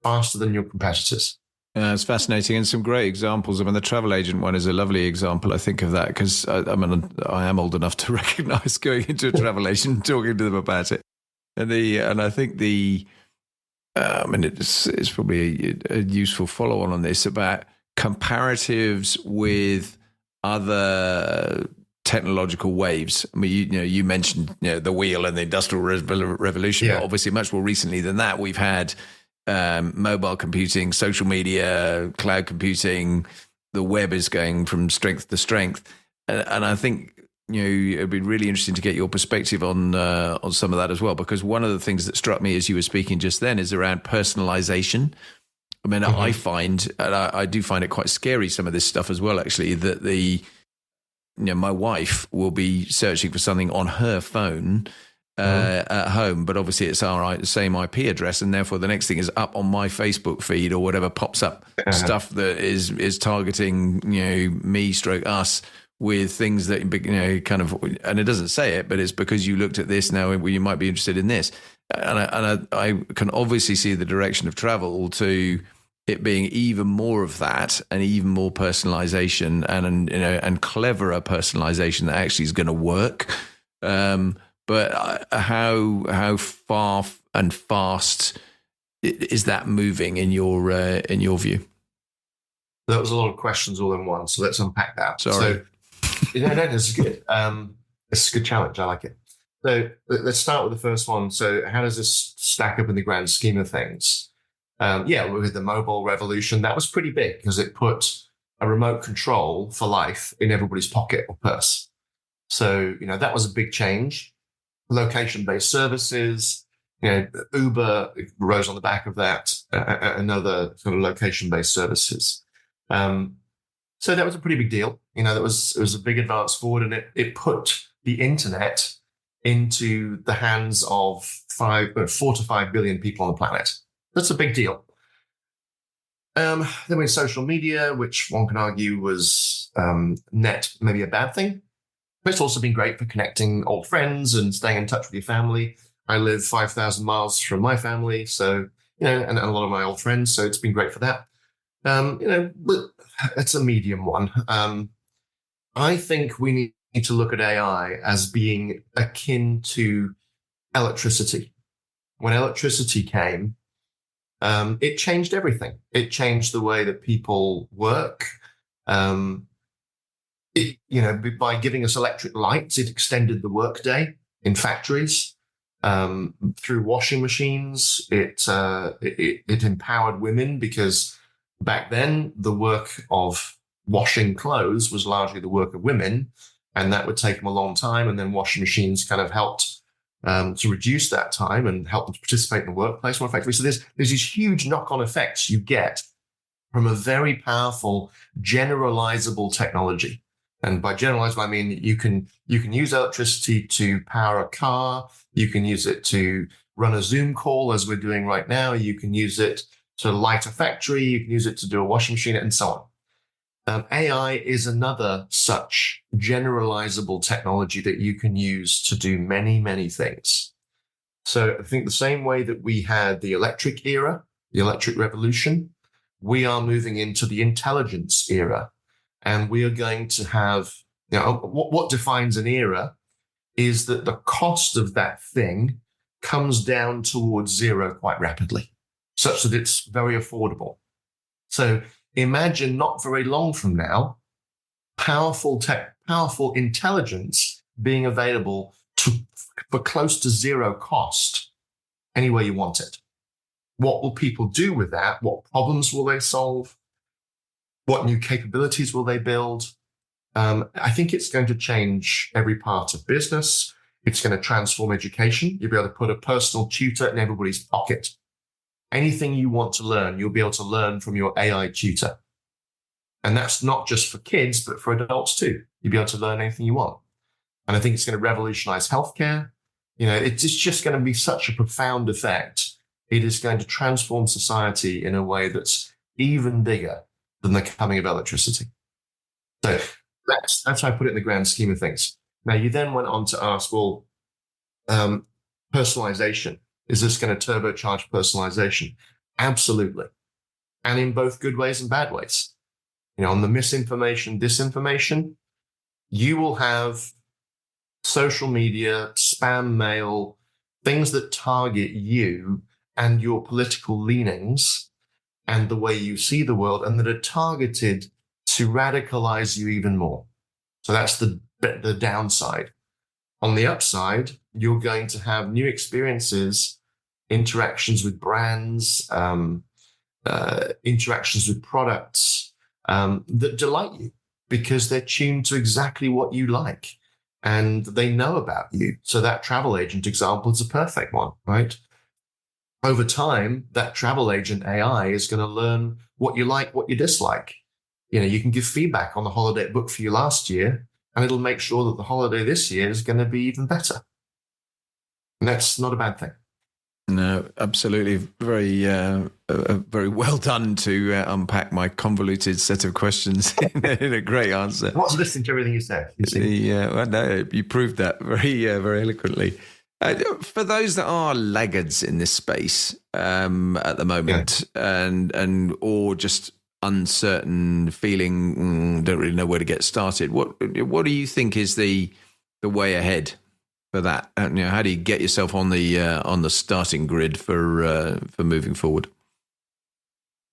faster than your competitors. It's fascinating, and some great examples. I mean, the travel agent one is a lovely example, I think, of that, because I am old enough to recognize going into a travel agent and talking to them about it. And I think it's probably a useful follow-on this about comparatives with other technological waves. I mean, you mentioned the wheel and the industrial revolution, but obviously much more recently than that, we've had mobile computing, social media, cloud computing. The web is going from strength to strength, and I think it'd be really interesting to get your perspective on some of that as well, because one of the things that struck me as you were speaking just then is around personalization. I mean, I do find it quite scary, some of this stuff as well, actually, that my wife will be searching for something on her phone at home, but obviously it's our same IP address, and therefore the next thing is up on my Facebook feed or whatever pops up, stuff that is targeting me stroke us with things that kind of, and it doesn't say it, but it's because you looked at this now, you might be interested in this. I can obviously see the direction of travel to it being even more of that, and even more personalization, and cleverer personalization that actually is going to work. But how far and fast is that moving in your view? That was a lot of questions all in one, so let's unpack that. Sorry. So, no, this is good. It's a good challenge. I like it. So let's start with the first one. So how does this stack up in the grand scheme of things? With the mobile revolution, that was pretty big because it put a remote control for life in everybody's pocket or purse. So, that was a big change. Location-based services, Uber rose on the back of that, and other sort of location-based services. So that was a pretty big deal. It was a big advance forward, and it put the internet into the hands of 4 to 5 billion people on the planet. That's a big deal. Then we had social media, which one can argue was net maybe a bad thing. But it's also been great for connecting old friends and staying in touch with your family. I live 5,000 miles from my family, so, and a lot of my old friends, so it's been great for that. But it's a medium one. I think we need to look at AI as being akin to electricity. When electricity came, it changed everything. It changed the way that people work. By giving us electric lights, it extended the workday in factories. Through washing machines, it empowered women, because back then the work of washing clothes was largely the work of women, and that would take them a long time. And then washing machines kind of helped to reduce that time and help them to participate in the workplace more effectively. So there's these huge knock-on effects you get from a very powerful generalizable technology. And by generalizable, I mean you can use electricity to power a car. You can use it to run a Zoom call, as we're doing right now. You can use it to light a factory. You can use it to do a washing machine, and so on. AI is another such generalizable technology that you can use to do many, many things. So I think the same way that we had the electric era, the electric revolution, we are moving into the intelligence era. And we are going to have, what defines an era is that the cost of that thing comes down towards zero quite rapidly, such that it's very affordable. So imagine not very long from now, powerful intelligence being available for close to zero cost anywhere you want it. What will people do with that? What problems will they solve? What new capabilities will they build? I think it's going to change every part of business. It's going to transform education. You'll be able to put a personal tutor in everybody's pocket. Anything you want to learn, you'll be able to learn from your AI tutor. And that's not just for kids, but for adults too. You'll be able to learn anything you want. And I think it's going to revolutionize healthcare. It's just going to be such a profound effect. It is going to transform society in a way that's even bigger than the coming of electricity. So that's how I put it in the grand scheme of things. Now, you then went on to ask, well, personalization, is this going to turbocharge personalization? Absolutely. And in both good ways and bad ways. On the misinformation, disinformation, you will have social media, spam mail, things that target you and your political leanings and the way you see the world, and that are targeted to radicalize you even more. So that's the downside. On the upside, you're going to have new experiences, interactions with brands, interactions with products that delight you because they're tuned to exactly what you like and they know about you. So that travel agent example is a perfect one, right? Over time, that travel agent AI is going to learn what you like, what you dislike. You can give feedback on the holiday it booked for you last year, and it'll make sure that the holiday this year is going to be even better. And that's not a bad thing. No, absolutely. Very well done to unpack my convoluted set of questions in a great answer. I was listening to everything you said. You no, you proved that very eloquently. For those that are laggards in this space at the moment, and or just uncertain, feeling don't really know where to get started, what do you think is the way ahead for that? And, how do you get yourself on the starting grid for moving forward?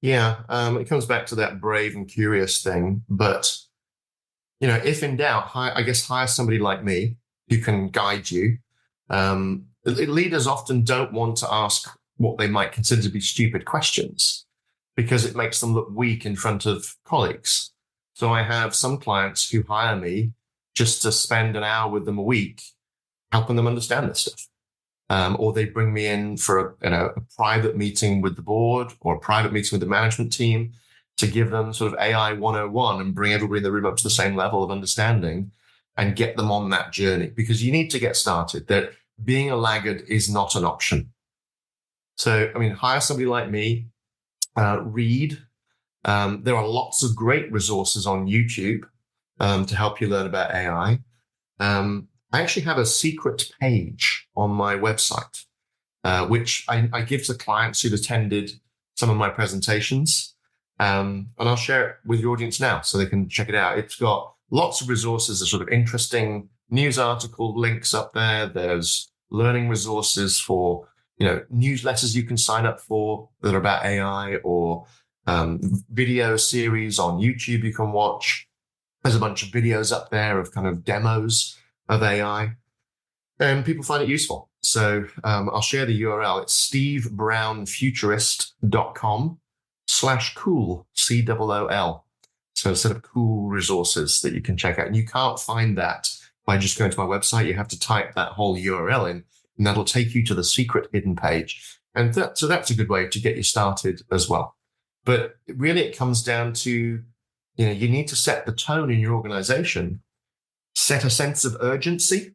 Yeah, it comes back to that brave and curious thing. But if in doubt, hire somebody like me who can guide you. Leaders often don't want to ask what they might consider to be stupid questions because it makes them look weak in front of colleagues. So I have some clients who hire me just to spend an hour with them a week, helping them understand this stuff. Or they bring me in for a private meeting with the board or a private meeting with the management team to give them sort of AI 101 and bring everybody in the room up to the same level of understanding and get them on that journey, because you need to get started. That being a laggard is not an option. So, hire somebody like me, read. There are lots of great resources on YouTube to help you learn about AI. I actually have a secret page on my website, which I give to clients who've attended some of my presentations. And I'll share it with your audience now so they can check it out. It's got lots of resources, sort of interesting news article links up there. There's learning resources for, newsletters you can sign up for that are about AI, or video series on YouTube you can watch. There's a bunch of videos up there of kind of demos of AI, and people find it useful. So I'll share the URL. It's stevebrownfuturist.com/cool, COOL. So a set of cool resources that you can check out. And you can't find that by just going to my website. You have to type that whole URL in, and that'll take you to the secret hidden page. And so that's a good way to get you started as well. But really it comes down to, you need to set the tone in your organization, set a sense of urgency.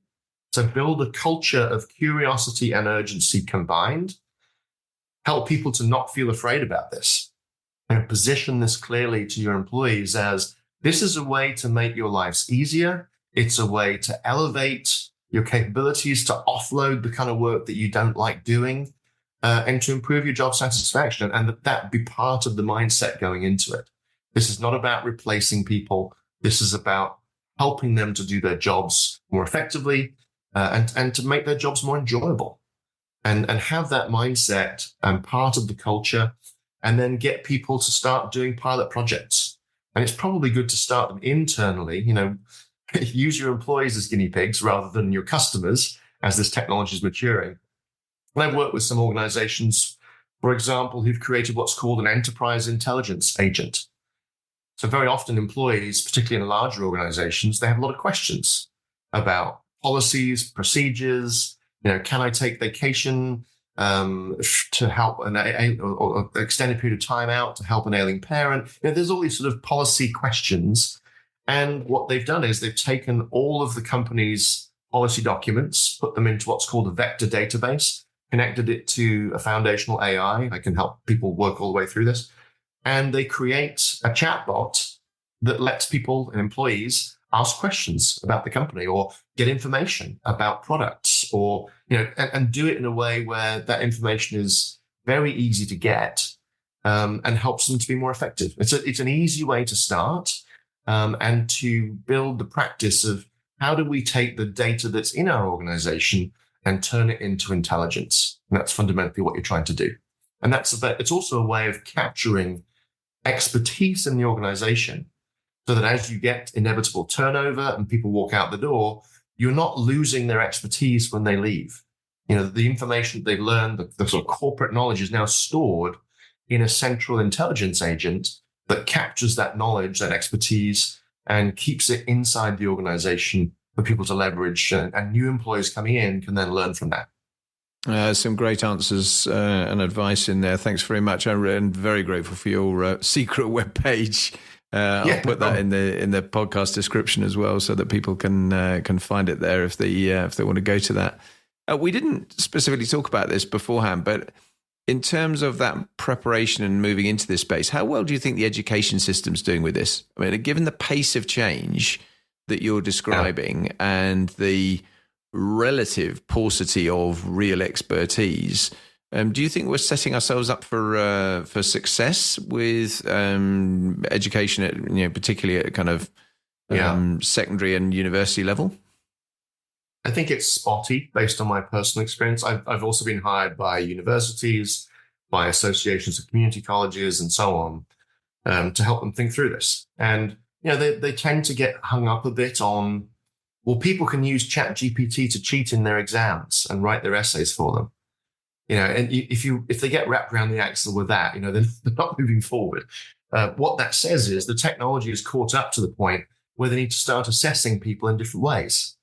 So build a culture of curiosity and urgency combined. Help people to not feel afraid about this, and position this clearly to your employees as this is a way to make your lives easier. It's a way to elevate your capabilities, to offload the kind of work that you don't like doing, and to improve your job satisfaction. And that be part of the mindset going into it. This is not about replacing people. This is about helping them to do their jobs more effectively, and to make their jobs more enjoyable, and have that mindset and part of the culture, and then get people to start doing pilot projects. And it's probably good to start them internally, use your employees as guinea pigs rather than your customers as this technology is maturing. And I've worked with some organizations, for example, who've created what's called an enterprise intelligence agent. So very often employees, particularly in larger organizations, they have a lot of questions about policies, procedures. Can I take vacation to help or extended period of time out to help an ailing parent? There's all these sort of policy questions. And what they've done is they've taken all of the company's policy documents, put them into what's called a vector database, connected it to a foundational AI. I can help people work all the way through this. And they create a chatbot that lets people and employees ask questions about the company or get information about products, or, and do it in a way where that information is very easy to get, and helps them to be more effective. It's an easy way to start, and to build the practice of how do we take the data that's in our organization and turn it into intelligence. And that's fundamentally what you're trying to do. And it's also a way of capturing expertise in the organization, so that as you get inevitable turnover and people walk out the door, you're not losing their expertise when they leave. The information that they've learned, the sort of corporate knowledge, is now stored in a central intelligence agent that captures that knowledge, that expertise, and keeps it inside the organization for people to leverage. And new employees coming in can then learn from that. Some great answers and advice in there. Thanks very much. I'm very grateful for your secret webpage. I'll put that in the podcast description as well, so that people can find it there if they want to go to that. We didn't specifically talk about this beforehand, but in terms of that preparation and moving into this space, how well do you think the education system's doing with this? I mean, given the pace of change that you're describing and the relative paucity of real expertise, do you think we're setting ourselves up for success with education at particularly at kind of secondary and university level? I think it's spotty based on my personal experience. I've also been hired by universities, by associations of community colleges, and so on, to help them think through this. And they tend to get hung up a bit on, well, people can use ChatGPT to cheat in their exams and write their essays for them. And if they get wrapped around the axle with that, they're not moving forward. What that says is the technology is caught up to the point where they need to start assessing people in different ways.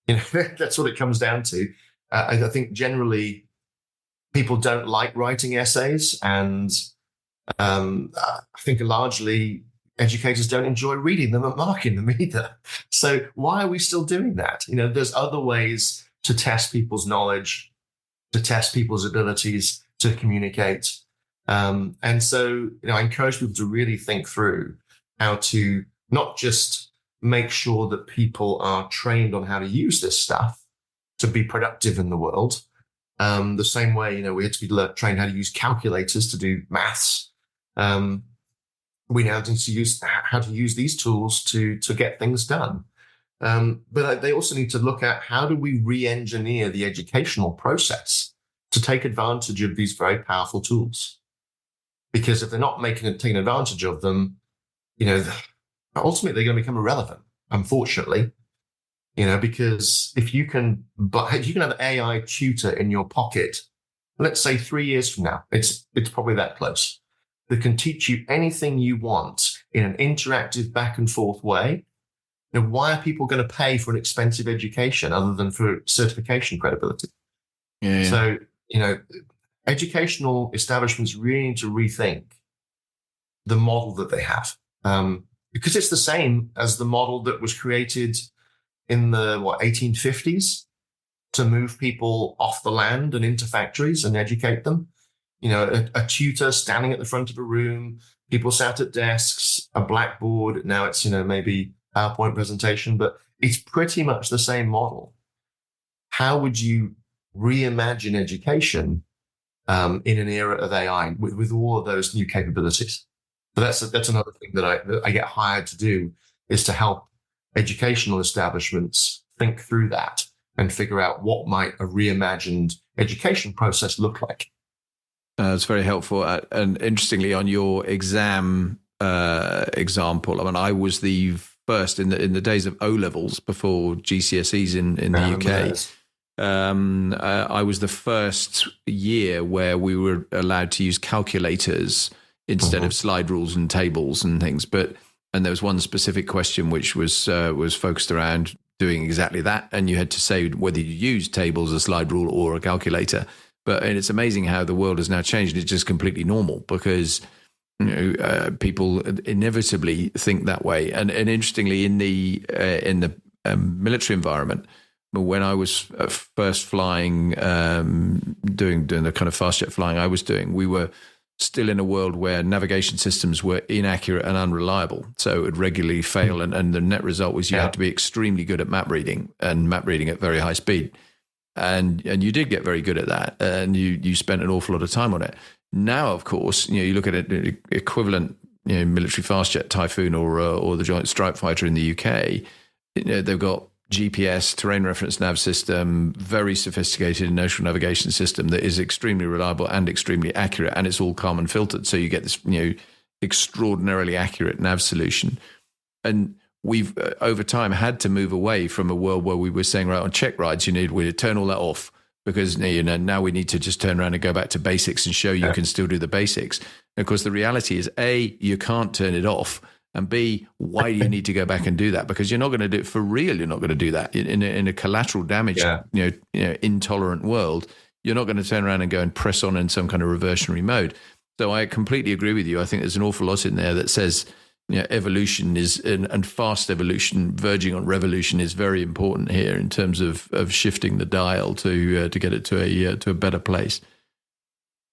That's what it comes down to. I think generally people don't like writing essays, and I think largely educators don't enjoy reading them and marking them either. So why are we still doing that? There's other ways to test people's knowledge, to test people's abilities to communicate. And so, I encourage people to really think through how to not just make sure that people are trained on how to use this stuff to be productive in the world. The same way, we had to be trained how to use calculators to do maths. We now need to use how to use these tools to get things done. But they also need to look at how do we re-engineer the educational process to take advantage of these very powerful tools. Because if they're not taking advantage of them, ultimately they're going to become irrelevant, unfortunately. Because if you can have an AI tutor in your pocket, let's say 3 years from now, it's probably that close, that can teach you anything you want in an interactive back and forth way. Why are people going to pay for an expensive education other than for certification credibility? Yeah. So, educational establishments really need to rethink the model that they have, because it's the same as the model that was created in the 1850s to move people off the land and into factories and educate them. A tutor standing at the front of a room, people sat at desks, a blackboard. Now it's, maybe PowerPoint presentation, but it's pretty much the same model. How would you reimagine education in an era of AI with all of those new capabilities? So that's another thing that I get hired to do, is to help educational establishments think through that and figure out what might a reimagined education process look like. That's very helpful. And interestingly, on your exam example, I was the first in the days of O levels before GCSEs in the UK. Yes. I was the first year where we were allowed to use calculators instead of slide rules and tables and things. And there was one specific question which was focused around doing exactly that, and you had to say whether you use tables, a slide rule, or a calculator. And it's amazing how the world has now changed. It's just completely normal because people inevitably think that way. And interestingly, in the military environment, when I was first flying, doing the kind of fast jet flying I was doing, we were still in a world where navigation systems were inaccurate and unreliable. So it would regularly fail. And the net result was you had to be extremely good at map reading at very high speed. And you did get very good at that. And you spent an awful lot of time on it. Now, of course, you look at an equivalent military fast jet Typhoon or the Joint Strike Fighter in the UK. They've got GPS, terrain reference nav system, very sophisticated inertial navigation system that is extremely reliable and extremely accurate, and it's all Kalman filtered. So you get this, extraordinarily accurate nav solution. And we've over time had to move away from a world where we were saying, right, on check rides, we turn all that off because now we need to just turn around and go back to basics and show you can still do the basics. And of course, the reality is, A, you can't turn it off. And B, why do you need to go back and do that? Because you're not going to do it for real. You're not going to do that in a collateral damage, intolerant world. You're not going to turn around and go and press on in some kind of reversionary mode. So I completely agree with you. I think there's an awful lot in there that says, evolution is and fast evolution, verging on revolution, is very important here in terms of shifting the dial to get it to a better place.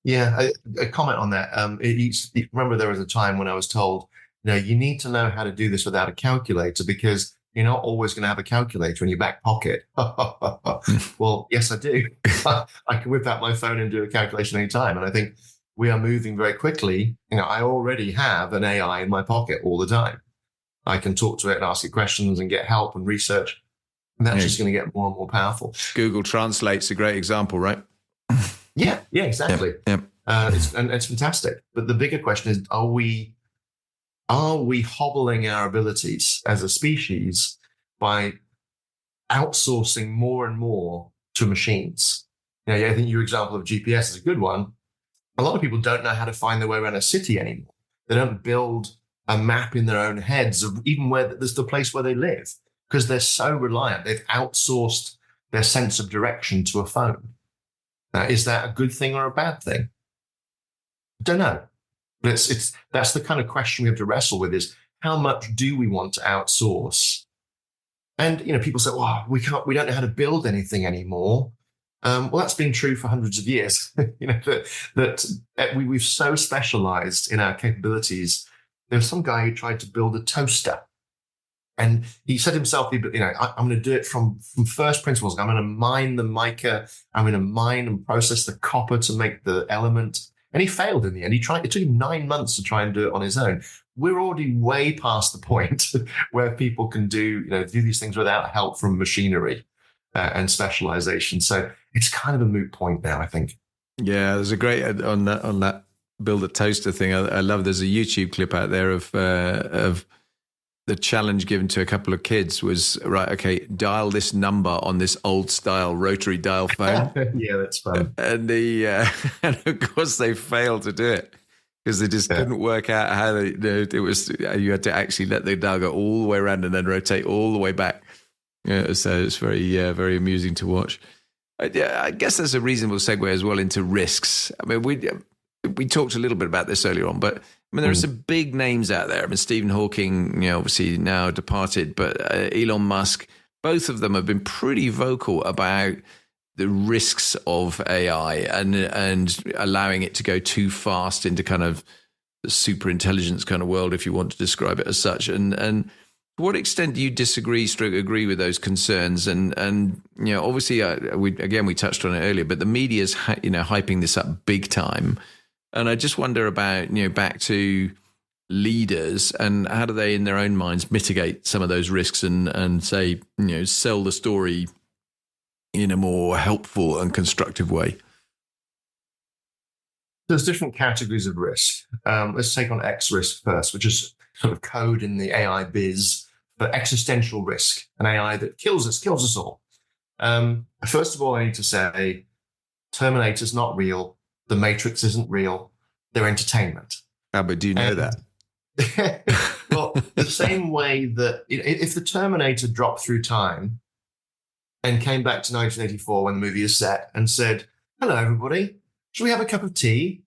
Yeah, a comment on that. Remember, there was a time when I was told, you need to know how to do this without a calculator, because you're not always going to have a calculator in your back pocket. Well, yes, I do. I can whip out my phone and do a calculation anytime. And I think we are moving very quickly. I already have an AI in my pocket all the time. I can talk to it and ask it questions and get help and research. And that's just going to get more and more powerful. Google Translate's a great example, right? Yeah, exactly. Yep. It's fantastic. But the bigger question is, are we hobbling our abilities as a species by outsourcing more and more to machines? I think your example of GPS is a good one. A lot of people don't know how to find their way around a city anymore. They don't build a map in their own heads of even where there's the place where they live, because they're so reliant. They've outsourced their sense of direction to a phone. Now, is that a good thing or a bad thing? Don't know. But that's the kind of question we have to wrestle with, is how much do we want to outsource? And, people say, well, we don't know how to build anything anymore. Well, that's been true for hundreds of years. that we've so specialized in our capabilities. There was some guy who tried to build a toaster, and he said himself, I'm going to do it from first principles. I'm going to mine the mica. I'm going to mine and process the copper to make the element. And he failed in the end. It took him 9 months to try and do it on his own. We're already way past the point where people can do these things without help from machinery and specialization. So it's kind of a moot point now, I think. Yeah, there's a great on that build a toaster thing. I love. There's a YouTube clip out there of the challenge given to a couple of kids was, right, okay, dial this number on this old style rotary dial phone. Yeah, that's fun. And and of course they failed to do it because they just couldn't work out how it was. You had to actually let the dial go all the way around and then rotate all the way back. Yeah, so it's very amusing to watch. I guess there's a reasonable segue as well into risks. I mean, we talked a little bit about this earlier on, but there are some big names out there. I mean, Stephen Hawking, obviously now departed, but Elon Musk, both of them have been pretty vocal about the risks of AI and allowing it to go too fast into kind of the super intelligence kind of world, if you want to describe it as such. And to what extent do you agree with those concerns? And obviously, we touched on it earlier, but the media's hyping this up big time. And I just wonder about, back to leaders and how do they in their own minds mitigate some of those risks and say, sell the story in a more helpful and constructive way? There's different categories of risk. Let's take on X risk first, which is sort of code in the AI biz for existential risk, an AI that kills us all. First of all, I need to say Terminator's not real. The Matrix isn't real. They're entertainment. But do you know that? Well, the same way that if the Terminator dropped through time and came back to 1984 when the movie is set and said, hello, everybody, should we have a cup of tea?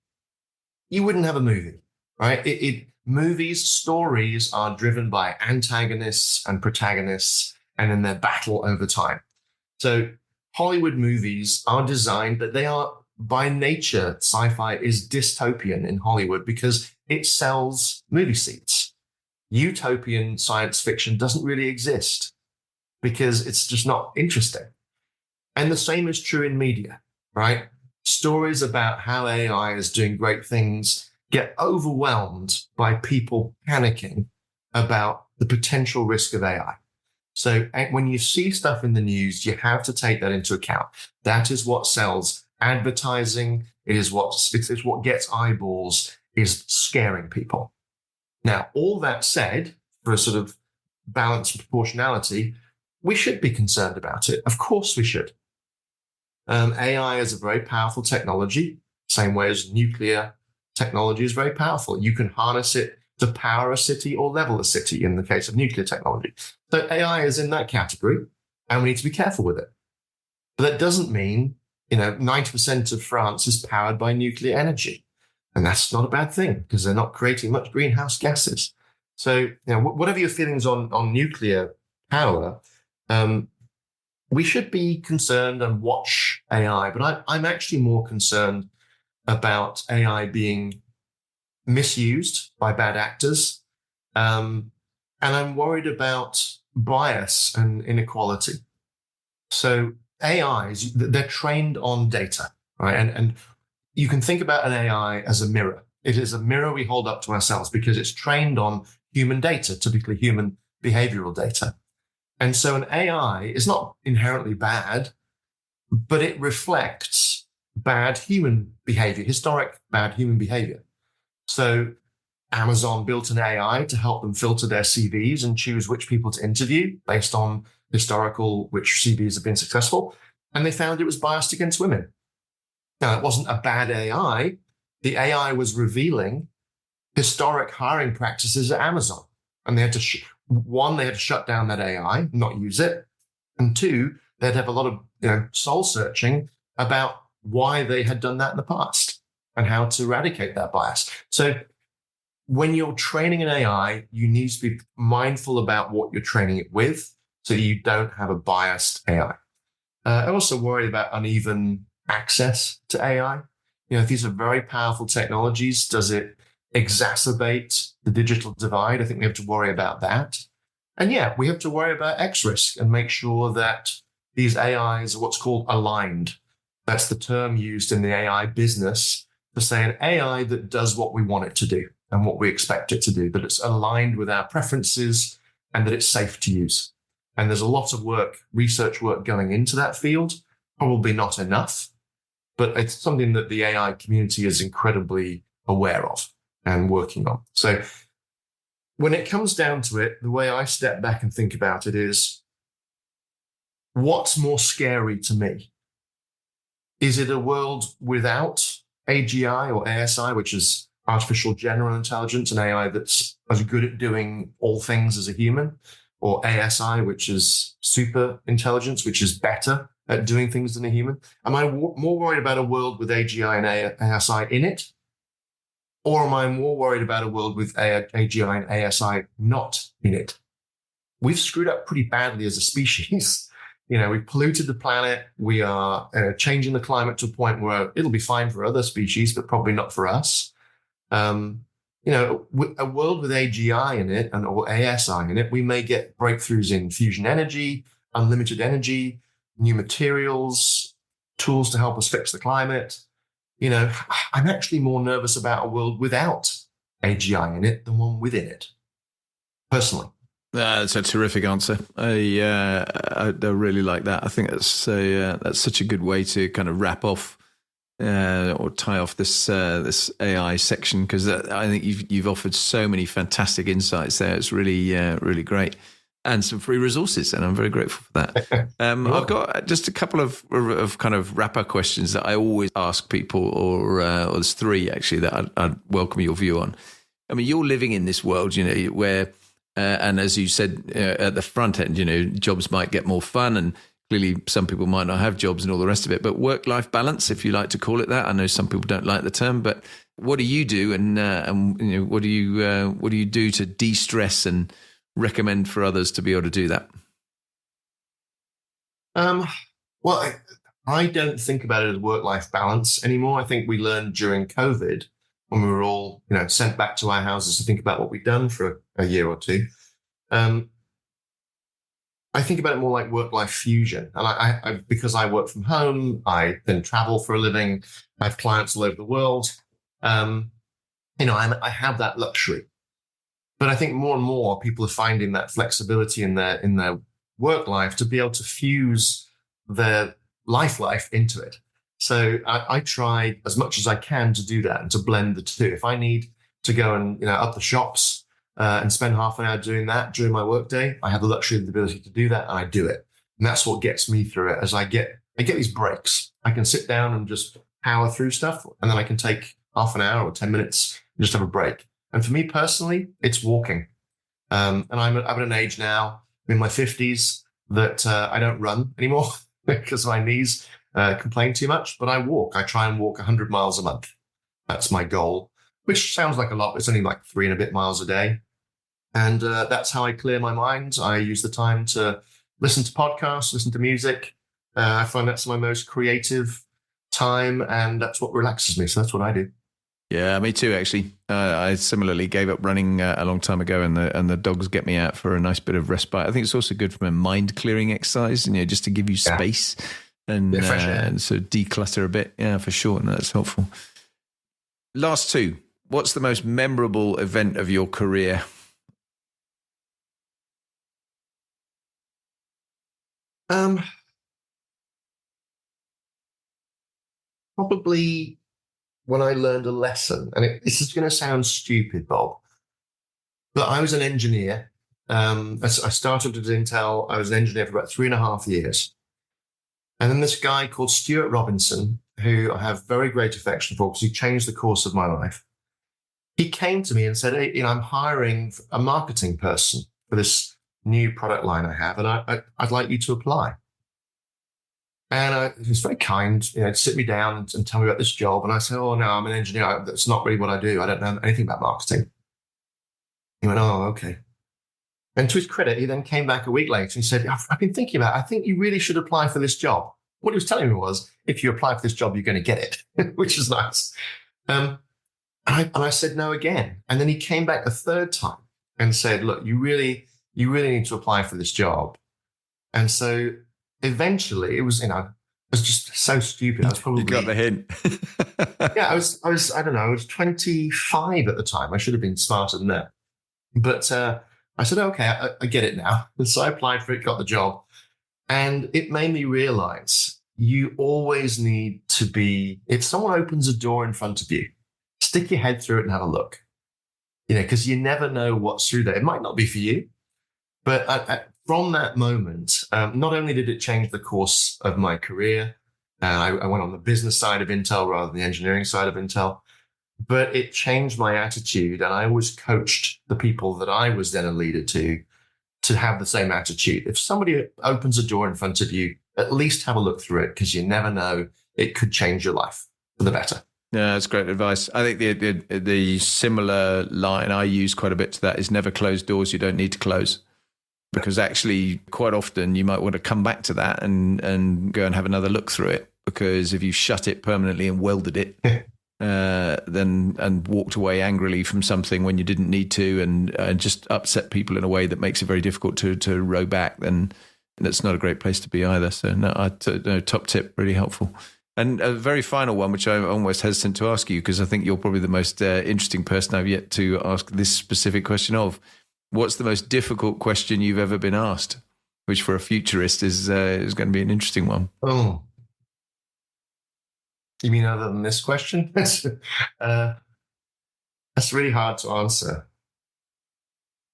You wouldn't have a movie, right? Movies, stories are driven by antagonists and protagonists and in their battle over time. So Hollywood movies are designed that they are, by nature, sci-fi is dystopian in Hollywood because it sells movie seats. Utopian science fiction doesn't really exist because it's just not interesting. And the same is true in media, right? Stories about how AI is doing great things get overwhelmed by people panicking about the potential risk of AI. So when you see stuff in the news, you have to take that into account. That is what sells advertising. It's what gets eyeballs, is scaring people. Now, all that said, for a sort of balance and proportionality, we should be concerned about it. Of course we should. AI is a very powerful technology, same way as nuclear technology is very powerful. You can harness it to power a city or level a city in the case of nuclear technology. So AI is in that category, and we need to be careful with it. But that doesn't mean 90% of France is powered by nuclear energy. And that's not a bad thing because they're not creating much greenhouse gases. So, whatever your feelings on nuclear power, we should be concerned and watch AI. But I'm actually more concerned about AI being misused by bad actors. And I'm worried about bias and inequality. So AIs, they're trained on data, right? And you can think about an AI as a mirror. It is a mirror we hold up to ourselves because it's trained on human data, typically human behavioral data. And so an AI is not inherently bad, but it reflects bad human behavior, historic bad human behavior. So Amazon built an AI to help them filter their CVs and choose which people to interview based on historical, which CVs have been successful. And they found it was biased against women. Now, it wasn't a bad AI. The AI was revealing historic hiring practices at Amazon. And they had to, one, they had to shut down that AI, not use it. And two, they'd have a lot of soul searching about why they had done that in the past and how to eradicate that bias. So when you're training an AI, you need to be mindful about what you're training it with so you don't have a biased AI. I also worry about uneven access to AI. These are very powerful technologies. Does it exacerbate the digital divide? I think we have to worry about that. And yeah, we have to worry about X risk and make sure that these AIs are what's called aligned. That's the term used in the AI business to say an AI that does what we want it to do and what we expect it to do, that it's aligned with our preferences and that it's safe to use. And there's a lot of work, research work going into that field, probably not enough, but it's something that the AI community is incredibly aware of and working on. So when it comes down to it, the way I step back and think about it is, what's more scary to me? Is it a world without AGI or ASI, which is artificial general intelligence, an AI that's as good at doing all things as a human, or ASI, which is super intelligence, which is better at doing things than a human? Am I more worried about a world with AGI and ASI in it? Or am I more worried about a world with AGI and ASI not in it? We've screwed up pretty badly as a species. We've polluted the planet. We are changing the climate to a point where it'll be fine for other species, but probably not for us. A world with AGI in it or ASI in it, we may get breakthroughs in fusion energy, unlimited energy, new materials, tools to help us fix the climate. I'm actually more nervous about a world without AGI in it than one within it, personally. That's a terrific answer. I really like that. I think that's such a good way to kind of wrap off or tie off this AI section, because I think you've offered so many fantastic insights there. It's really really great, and some free resources, and I'm very grateful for that. I've got just a couple of kind of wrap-up questions that I always ask people, or there's three actually that I'd welcome your view on. I mean, you're living in this world, where and as you said at the front end, jobs might get more fun, and clearly some people might not have jobs and all the rest of it. But work-life balance, if you like to call it that, I know some people don't like the term, but what do you do, and what do you do to de-stress and recommend for others to be able to do that? Well, I don't think about it as work-life balance anymore. I think we learned during COVID, when we were all, sent back to our houses to think about what we'd done for a year or two. I think about it more like work-life fusion. And I because I work from home, I then travel for a living, I have clients all over the world. I have that luxury. But I think more and more people are finding that flexibility in their work life to be able to fuse their life into it. So I try as much as I can to do that and to blend the two. If I need to go and up the shops and spend half an hour doing that during my workday, I have the luxury of the ability to do that, and I do it. And that's what gets me through it. As I get these breaks, I can sit down and just power through stuff, and then I can take half an hour or 10 minutes and just have a break. And for me personally, it's walking. And I'm at an age now, I'm in my 50s, that I don't run anymore because my knees complain too much, but I walk. I try and walk 100 miles a month. That's my goal, which sounds like a lot, but it's only like 3 and a bit miles a day. And that's how I clear my mind. I use the time to listen to podcasts, listen to music. I find that's my most creative time, and that's what relaxes me. So that's what I do. Yeah, me too. Actually, I similarly gave up running a long time ago, and the dogs get me out for a nice bit of respite. I think it's also good from a mind clearing exercise, just to give you Yeah. space and, Fresh air. and sort of declutter a bit. Yeah, for sure, and that's helpful. Last two. What's the most memorable event of your career? Probably when I learned a lesson, and this is going to sound stupid, Bob, but I was an engineer. I started at Intel. I was an engineer for about 3.5 years. And then this guy called Stuart Robinson, who I have very great affection for because he changed the course of my life. He came to me and said, hey, I'm hiring a marketing person for this new product line I have, and I'd like you to apply. And he was very kind, to sit me down and tell me about this job. And I said, oh, no, I'm an engineer. That's not really what I do. I don't know anything about marketing. He went, oh, okay. And to his credit, he then came back a week later and he said, I've been thinking about it. I think you really should apply for this job. What he was telling me was, if you apply for this job, you're going to get it, which is nice. And I said no again. And then he came back a third time and said, look, you really need to apply for this job. And so eventually it was, it was just so stupid. I was probably... You got the hint. Yeah, I was, I don't know, I was 25 at the time. I should have been smarter than that. But I said, okay, I get it now. And so I applied for it, got the job. And it made me realize you always need to be, if someone opens a door in front of you, stick your head through it and have a look. Because you never know what's through there. It might not be for you. But from that moment, not only did it change the course of my career, I went on the business side of Intel rather than the engineering side of Intel, but it changed my attitude. And I always coached the people that I was then a leader to have the same attitude. If somebody opens a door in front of you, at least have a look through it, because you never know, it could change your life for the better. Yeah, that's great advice. I think the similar line I use quite a bit to that is never close doors you don't need to close. Because actually, quite often you might want to come back to that and go and have another look through it. Because if you shut it permanently and welded it, then and walked away angrily from something when you didn't need to, and just upset people in a way that makes it very difficult to row back, then that's not a great place to be either. So no, top tip, really helpful. And a very final one, which I'm almost hesitant to ask you, because I think you're probably the most interesting person I've yet to ask this specific question of. What's the most difficult question you've ever been asked? Which for a futurist is going to be an interesting one. Oh, you mean other than this question? That's really hard to answer.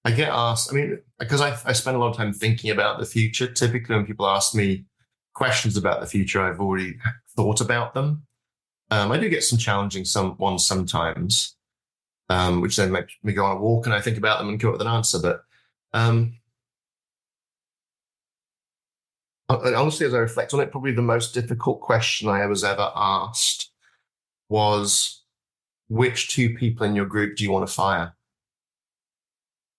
I get asked, because I spend a lot of time thinking about the future. Typically, when people ask me questions about the future, I've already thought about them. I do get some challenging ones sometimes. Which then make me go on a walk and I think about them and come up with an answer. But honestly, as I reflect on it, probably the most difficult question I was ever asked was, which two people in your group do you want to fire?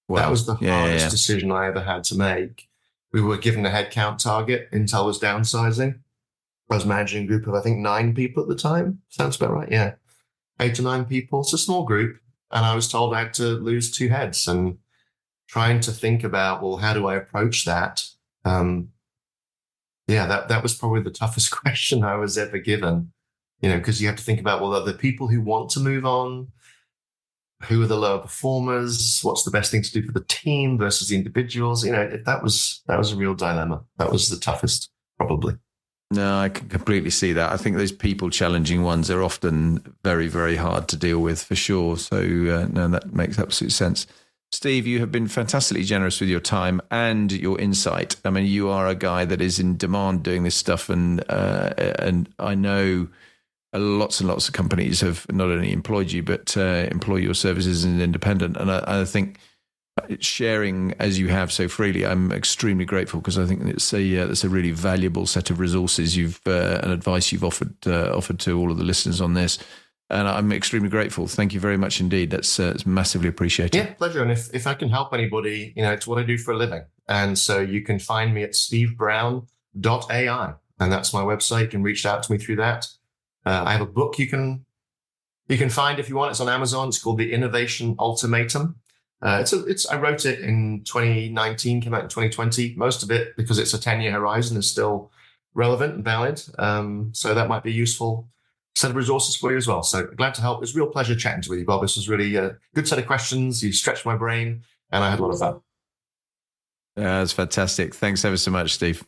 Wow. That was the hardest decision I ever had to make. We were given a headcount target. Intel was downsizing. I was managing a group of, I think, 9 people at the time. Sounds about right. Yeah. 8 to 9 people. It's a small group. And I was told I had to lose 2 heads, and trying to think about, well, how do I approach that? That was probably the toughest question I was ever given, because you have to think about, well, are the people who want to move on? Who are the lower performers? What's the best thing to do for the team versus the individuals? That was a real dilemma. That was the toughest, probably. No, I can completely see that. I think those people challenging ones are often very, very hard to deal with, for sure. So, no, that makes absolute sense. Steve, you have been fantastically generous with your time and your insight. You are a guy that is in demand doing this stuff, and I know lots and lots of companies have not only employed you, but employ your services as an independent. And I think sharing as you have so freely, I'm extremely grateful, because I think it's a really valuable set of resources and advice you've offered to all of the listeners on this, and I'm extremely grateful. Thank you very much indeed. That's it's massively appreciated. Yeah, pleasure. And if I can help anybody, it's what I do for a living, and so you can find me at stevebrown.ai, and that's my website. You can reach out to me through that. I have a book you can You can find, if you want, it's on Amazon. It's called The Innovation Ultimatum. I wrote it in 2019, came out in 2020. Most of it, because it's a 10-year horizon, is still relevant and valid. So that might be a useful set of resources for you as well. So glad to help. It was a real pleasure chatting with you, Bob. This was really a good set of questions. You stretched my brain, and I had a lot of fun. That's fantastic. Thanks ever so much, Steve.